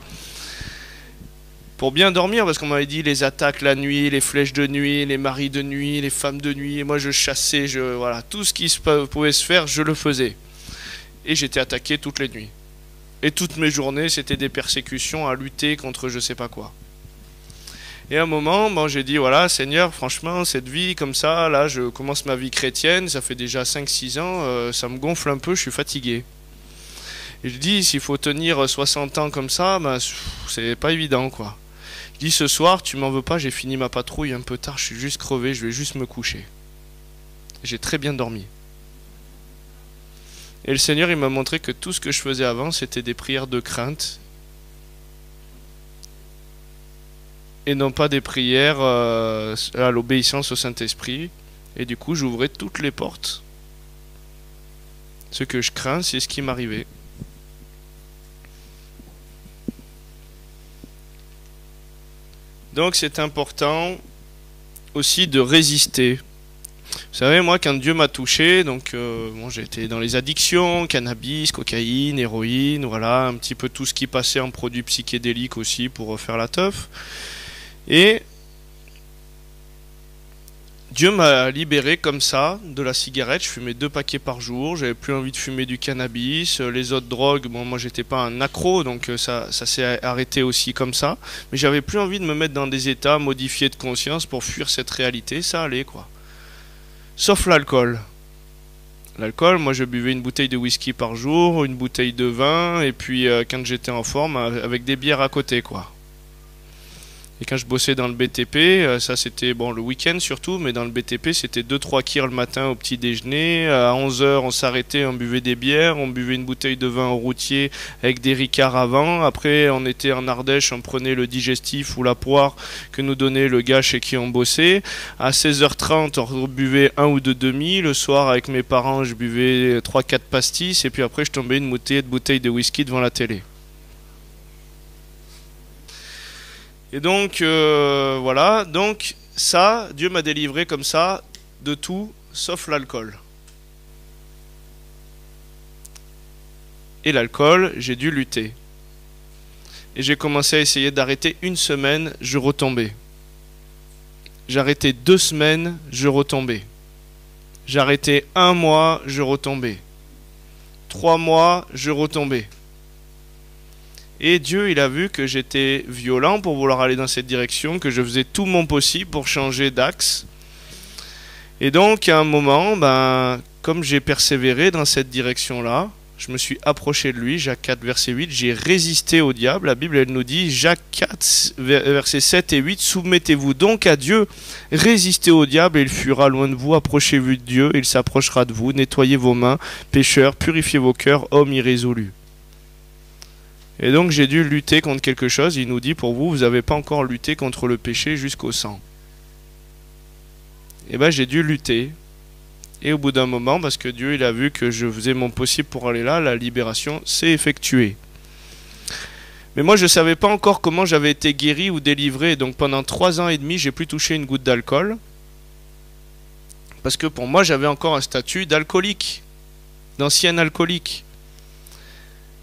Pour bien dormir, parce qu'on m'avait dit les attaques la nuit, les flèches de nuit, les maris de nuit, les femmes de nuit, et moi je chassais, voilà, tout ce qui pouvait se faire, je le faisais. Et j'étais attaqué toutes les nuits. Et toutes mes journées, c'était des persécutions à lutter contre je sais pas quoi. Et à un moment, j'ai dit, voilà, Seigneur, franchement, cette vie comme ça, là, je commence ma vie chrétienne, ça fait déjà 5-6 ans, ça me gonfle un peu, je suis fatigué. Et je dis, s'il faut tenir 60 ans comme ça, c'est pas évident, quoi. Je dis, ce soir, tu m'en veux pas, j'ai fini ma patrouille un peu tard, je suis juste crevé, je vais juste me coucher. J'ai très bien dormi. Et le Seigneur, il m'a montré que tout ce que je faisais avant, c'était des prières de crainte. Et non pas des prières à l'obéissance au Saint-Esprit. Et du coup, j'ouvrais toutes les portes. Ce que je crains, c'est ce qui m'arrivait. Donc c'est important aussi de résister. Vous savez, moi, quand Dieu m'a touché, donc j'ai été dans les addictions, cannabis, cocaïne, héroïne, voilà, un petit peu tout ce qui passait en produits psychédéliques aussi pour faire la teuf. Et Dieu m'a libéré comme ça de la cigarette. Je fumais 2 paquets par jour, j'avais plus envie de fumer du cannabis, les autres drogues, moi j'étais pas un accro, donc ça s'est arrêté aussi comme ça. Mais j'avais plus envie de me mettre dans des états modifiés de conscience pour fuir cette réalité, ça allait quoi. Sauf l'alcool. L'alcool, moi je buvais une bouteille de whisky par jour, une bouteille de vin, et puis quand j'étais en forme, avec des bières à côté, quoi. Et quand je bossais dans le BTP, ça c'était le week-end surtout, mais dans le BTP c'était 2-3 kirs le matin au petit déjeuner. À 11h on s'arrêtait, on buvait des bières, on buvait une bouteille de vin au routier avec des ricards avant. Après on était en Ardèche, on prenait le digestif ou la poire que nous donnait le gars chez qui on bossait. À 16h30 on buvait 1 ou 2 demi. Le soir avec mes parents je buvais 3-4 pastis et puis après je tombais une bouteille de whisky devant la télé. Et donc, voilà, donc ça, Dieu m'a délivré comme ça de tout, sauf l'alcool. Et l'alcool, j'ai dû lutter. Et j'ai commencé à essayer d'arrêter 1 semaine, je retombais. J'arrêtais 2 semaines, je retombais. J'arrêtais 1 mois, je retombais. 3 mois, je retombais. Et Dieu, il a vu que j'étais violent pour vouloir aller dans cette direction, que je faisais tout mon possible pour changer d'axe. Et donc, à un moment, comme j'ai persévéré dans cette direction-là, je me suis approché de lui, Jacques 4, verset 8, j'ai résisté au diable. La Bible, elle nous dit, Jacques 4, versets 7 et 8, soumettez-vous donc à Dieu, résistez au diable et il fuira loin de vous, approchez-vous de Dieu, il s'approchera de vous, nettoyez vos mains, pécheurs, purifiez vos cœurs, hommes irrésolus. Et donc j'ai dû lutter contre quelque chose. Il nous dit, pour vous, vous n'avez pas encore lutté contre le péché jusqu'au sang. Et j'ai dû lutter. Et au bout d'un moment, parce que Dieu il a vu que je faisais mon possible pour aller là, la libération s'est effectuée. Mais moi je ne savais pas encore comment j'avais été guéri ou délivré. Donc pendant 3 ans et demi, j'ai plus touché une goutte d'alcool. Parce que pour moi j'avais encore un statut d'alcoolique, d'ancien alcoolique.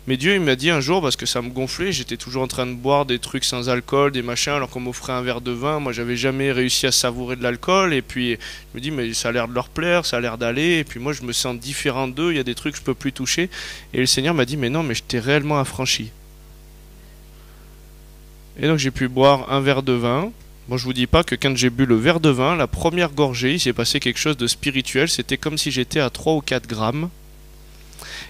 Mais Dieu il m'a dit un jour, parce que ça me gonflait, j'étais toujours en train de boire des trucs sans alcool, des machins, alors qu'on m'offrait un verre de vin. Moi j'avais jamais réussi à savourer de l'alcool. Et puis je me dis mais ça a l'air de leur plaire, ça a l'air d'aller. Et puis moi je me sens différent d'eux, il y a des trucs que je peux plus toucher. Et le Seigneur m'a dit mais non, mais je t'ai réellement affranchi. Et donc j'ai pu boire un verre de vin. Bon, je vous dis pas que quand j'ai bu le verre de vin, la première gorgée, il s'est passé quelque chose de spirituel. C'était comme si j'étais à 3 ou 4 grammes.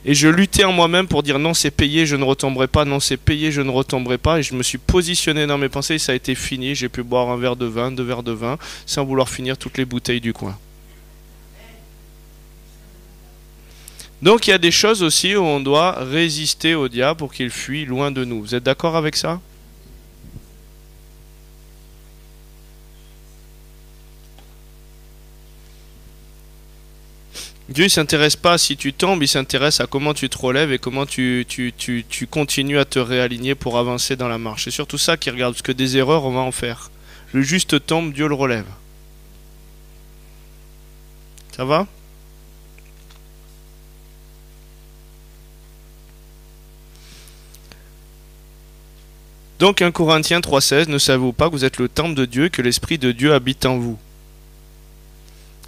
Et je luttais en moi-même pour dire non, c'est payé, je ne retomberai pas, non, c'est payé, je ne retomberai pas. Et je me suis positionné dans mes pensées et ça a été fini. J'ai pu boire un verre de vin, 2 verres de vin, sans vouloir finir toutes les bouteilles du coin. Donc il y a des choses aussi où on doit résister au diable pour qu'il fuit loin de nous. Vous êtes d'accord avec ça ? Dieu ne s'intéresse pas si tu tombes, il s'intéresse à comment tu te relèves et comment tu continues à te réaligner pour avancer dans la marche. C'est surtout ça qu'il regarde, parce que des erreurs, on va en faire. Le juste tombe, Dieu le relève. Ça va ? Donc 1 Corinthiens 3,16, ne savez-vous pas que vous êtes le temple de Dieu, que l'Esprit de Dieu habite en vous ?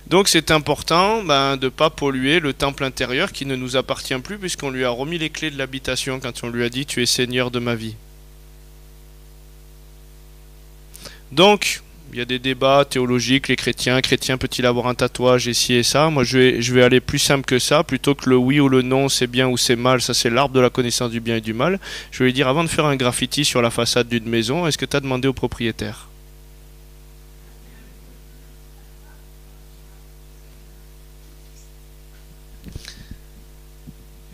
Donc c'est important de ne pas polluer le temple intérieur qui ne nous appartient plus puisqu'on lui a remis les clés de l'habitation quand on lui a dit tu es Seigneur de ma vie. Donc il y a des débats théologiques, les chrétiens peut-il avoir un tatouage et ci et ça. Moi je vais aller plus simple que ça, plutôt que le oui ou le non, c'est bien ou c'est mal, ça c'est l'arbre de la connaissance du bien et du mal. Je vais lui dire avant de faire un graffiti sur la façade d'une maison, est-ce que tu as demandé au propriétaire ?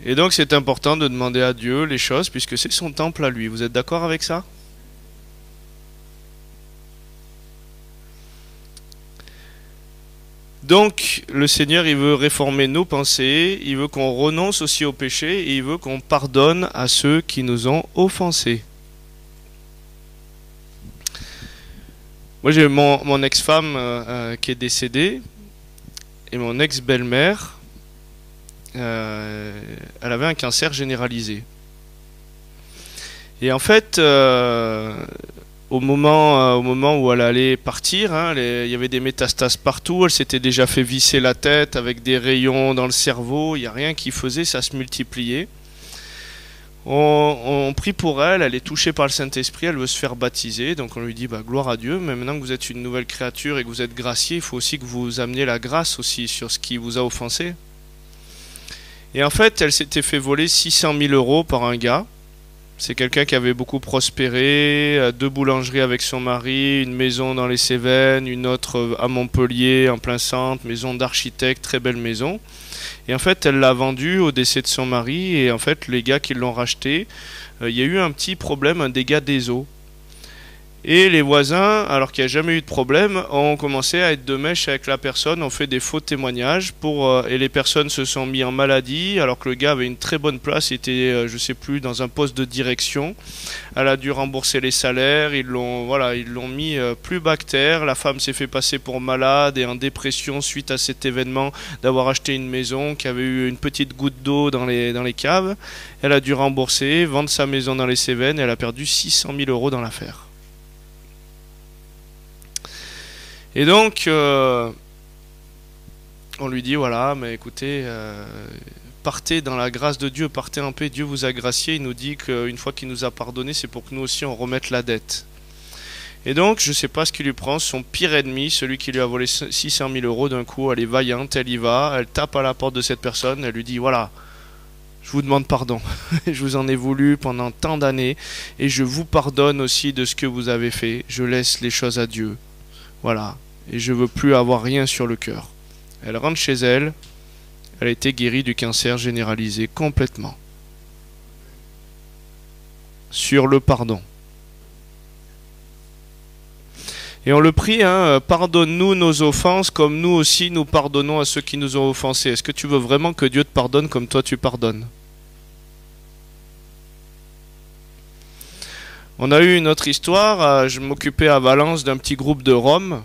Et donc c'est important de demander à Dieu les choses puisque c'est son temple à lui. Vous êtes d'accord avec ça ? Donc le Seigneur il veut réformer nos pensées, il veut qu'on renonce aussi au péché et il veut qu'on pardonne à ceux qui nous ont offensés. Moi j'ai mon ex-femme qui est décédée et mon ex-belle-mère. Elle avait un cancer généralisé. Et en fait, au moment où elle allait partir, il y avait des métastases partout. Elle s'était déjà fait visser la tête avec des rayons dans le cerveau. Il n'y a rien qui faisait, ça se multipliait. On prie pour elle, elle est touchée par le Saint-Esprit, elle veut se faire baptiser. Donc on lui dit gloire à Dieu, mais maintenant que vous êtes une nouvelle créature et que vous êtes gracié, il faut aussi que vous ameniez la grâce aussi sur ce qui vous a offensé. Et en fait, elle s'était fait voler 600 000 € par un gars. C'est quelqu'un qui avait beaucoup prospéré, 2 boulangeries avec son mari, une maison dans les Cévennes, une autre à Montpellier, en plein centre, maison d'architecte, très belle maison. Et en fait, elle l'a vendue au décès de son mari. Et en fait, les gars qui l'ont racheté, il y a eu un petit problème, un dégât des eaux. Et les voisins, alors qu'il n'y a jamais eu de problème, ont commencé à être de mèche avec la personne, ont fait des faux témoignages et les personnes se sont mis en maladie alors que le gars avait une très bonne place, il était, je sais plus, dans un poste de direction. Elle a dû rembourser les salaires, ils l'ont mis plus bas que terre. La femme s'est fait passer pour malade et en dépression suite à cet événement d'avoir acheté une maison qui avait eu une petite goutte d'eau dans les caves. Elle a dû rembourser, vendre sa maison dans les Cévennes et elle a perdu 600 000 € dans l'affaire. Et donc, on lui dit, voilà, mais écoutez, partez dans la grâce de Dieu, partez en paix, Dieu vous a gracié, il nous dit qu'une fois qu'il nous a pardonné, c'est pour que nous aussi on remette la dette. Et donc, je ne sais pas ce qui lui prend, son pire ennemi, celui qui lui a volé 600 000 € d'un coup, elle est vaillante, elle y va, elle tape à la porte de cette personne, elle lui dit, voilà, je vous demande pardon, je vous en ai voulu pendant tant d'années, et je vous pardonne aussi de ce que vous avez fait, je laisse les choses à Dieu. Voilà, et je veux plus avoir rien sur le cœur. Elle rentre chez elle, elle a été guérie du cancer généralisé complètement. Sur le pardon. Et on le prie, hein, pardonne-nous nos offenses comme nous aussi nous pardonnons à ceux qui nous ont offensés. Est-ce que tu veux vraiment que Dieu te pardonne comme toi tu pardonnes? On a eu une autre histoire, je m'occupais à Valence d'un petit groupe de Roms.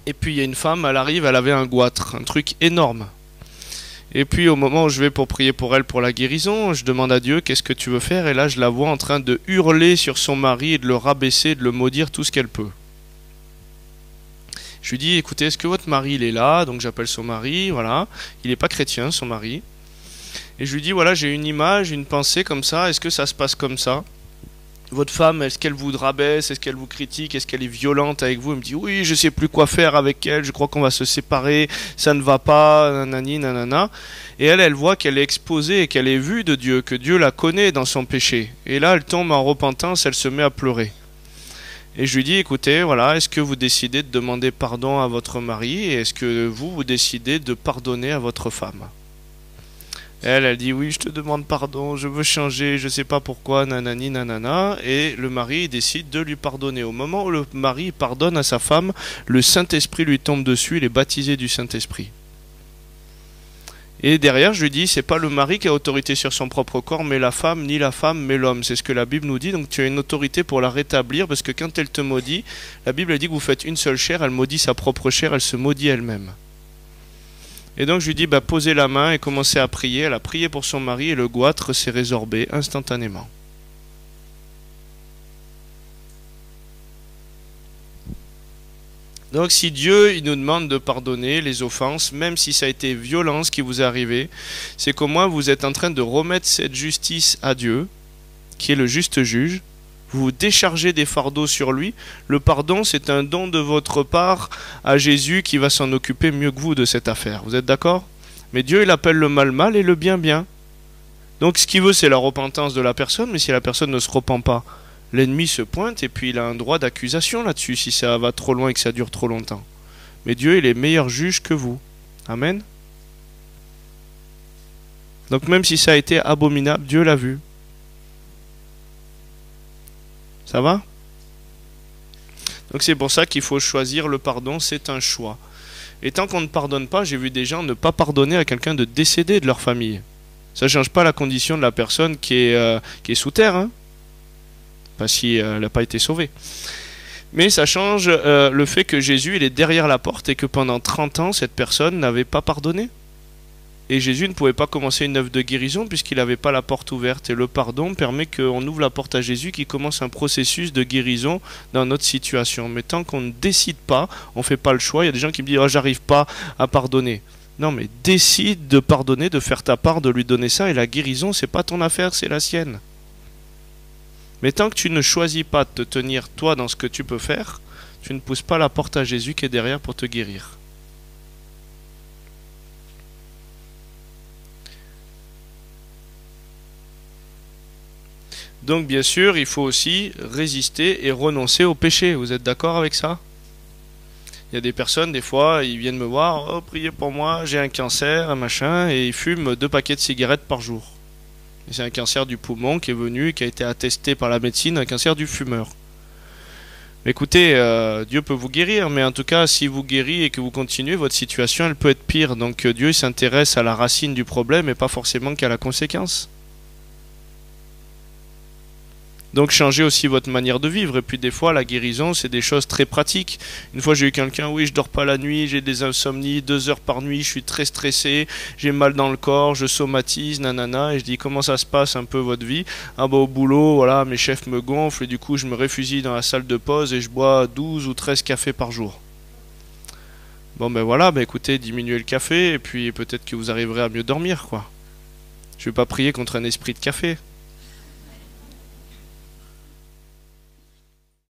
Et puis il y a une femme, elle arrive, elle avait un goitre, un truc énorme. Et puis au moment où je vais pour prier pour elle pour la guérison, je demande à Dieu qu'est-ce que tu veux faire, et là je la vois en train de hurler sur son mari et de le rabaisser, de le maudire tout ce qu'elle peut. Je lui dis écoutez, est-ce que votre mari il est là? Donc j'appelle son mari, voilà, il n'est pas chrétien son mari. Et je lui dis voilà, j'ai une image, une pensée comme ça, est-ce que ça se passe comme ça? Votre femme, est-ce qu'elle vous rabaisse? Est-ce qu'elle vous critique? Est-ce qu'elle est violente avec vous? Elle me dit oui, je sais plus quoi faire avec elle, je crois qu'on va se séparer, ça ne va pas, nanani, nanana. Et elle voit qu'elle est exposée et qu'elle est vue de Dieu, que Dieu la connaît dans son péché. Et là, elle tombe en repentance, elle se met à pleurer. Et je lui dis écoutez, voilà, est-ce que vous décidez de demander pardon à votre mari et est-ce que vous décidez de pardonner à votre femme? Elle dit oui, je te demande pardon, je veux changer, je sais pas pourquoi, nanani, nanana. Et le mari décide de lui pardonner. Au moment où le mari pardonne à sa femme, le Saint-Esprit lui tombe dessus, il est baptisé du Saint-Esprit. Et derrière, je lui dis, c'est pas le mari qui a autorité sur son propre corps, mais la femme, ni la femme, mais l'homme. C'est ce que la Bible nous dit, donc tu as une autorité pour la rétablir, parce que quand elle te maudit, la Bible dit que vous faites une seule chair, elle maudit sa propre chair, elle se maudit elle-même. Et donc je lui dis, posez la main et commencez à prier. Elle a prié pour son mari et le goitre s'est résorbé instantanément. Donc si Dieu il nous demande de pardonner les offenses, même si ça a été violent ce qui vous est arrivé, c'est qu'au moins vous êtes en train de remettre cette justice à Dieu, qui est le juste juge. Vous vous déchargez des fardeaux sur lui. Le pardon, c'est un don de votre part à Jésus qui va s'en occuper mieux que vous de cette affaire. Vous êtes d'accord? Mais Dieu, il appelle le mal mal et le bien bien. Donc ce qu'il veut, c'est la repentance de la personne, mais si la personne ne se repent pas, l'ennemi se pointe et puis il a un droit d'accusation là-dessus si ça va trop loin et que ça dure trop longtemps. Mais Dieu, il est meilleur juge que vous. Amen. Donc même si ça a été abominable, Dieu l'a vu. Ça va? Donc c'est pour ça qu'il faut choisir le pardon, c'est un choix. Et tant qu'on ne pardonne pas, j'ai vu des gens ne pas pardonner à quelqu'un de décédé de leur famille. Ça ne change pas la condition de la personne qui est sous terre, hein, pas si elle n'a pas été sauvée. Mais ça change le fait que Jésus il est derrière la porte et que pendant 30 ans, cette personne n'avait pas pardonné. Et Jésus ne pouvait pas commencer une œuvre de guérison puisqu'il n'avait pas la porte ouverte. Et le pardon permet qu'on ouvre la porte à Jésus qui commence un processus de guérison dans notre situation. Mais tant qu'on ne décide pas, on ne fait pas le choix. Il y a des gens qui me disent oh, j'arrive pas à pardonner. Non mais décide de pardonner, de faire ta part, de lui donner ça. Et la guérison, c'est pas ton affaire, c'est la sienne. Mais tant que tu ne choisis pas de te tenir toi dans ce que tu peux faire, tu ne pousses pas la porte à Jésus qui est derrière pour te guérir. Donc bien sûr, il faut aussi résister et renoncer au péché. Vous êtes d'accord avec ça? Il y a des personnes, des fois, ils viennent me voir, oh, priez pour moi, j'ai un cancer, un machin, et ils fument 2 paquets de cigarettes par jour. Et c'est un cancer du poumon qui est venu, qui a été attesté par la médecine, un cancer du fumeur. Mais écoutez, Dieu peut vous guérir, mais en tout cas, si vous guérit et que vous continuez, votre situation, elle peut être pire. Donc Dieu s'intéresse à la racine du problème et pas forcément qu'à la conséquence. Donc changez aussi votre manière de vivre. Et puis des fois, la guérison, c'est des choses très pratiques. Une fois, j'ai eu quelqu'un, oui, je dors pas la nuit, j'ai des insomnies, 2 heures par nuit, je suis très stressé, j'ai mal dans le corps, je somatise, nanana. Et je dis, comment ça se passe un peu votre vie? Ah bah au boulot, voilà, mes chefs me gonflent et du coup, je me réfugie dans la salle de pause et je bois 12 ou 13 cafés par jour. Bon ben voilà, ben écoutez, diminuez le café et puis peut-être que vous arriverez à mieux dormir, quoi. Je vais pas prier contre un esprit de café.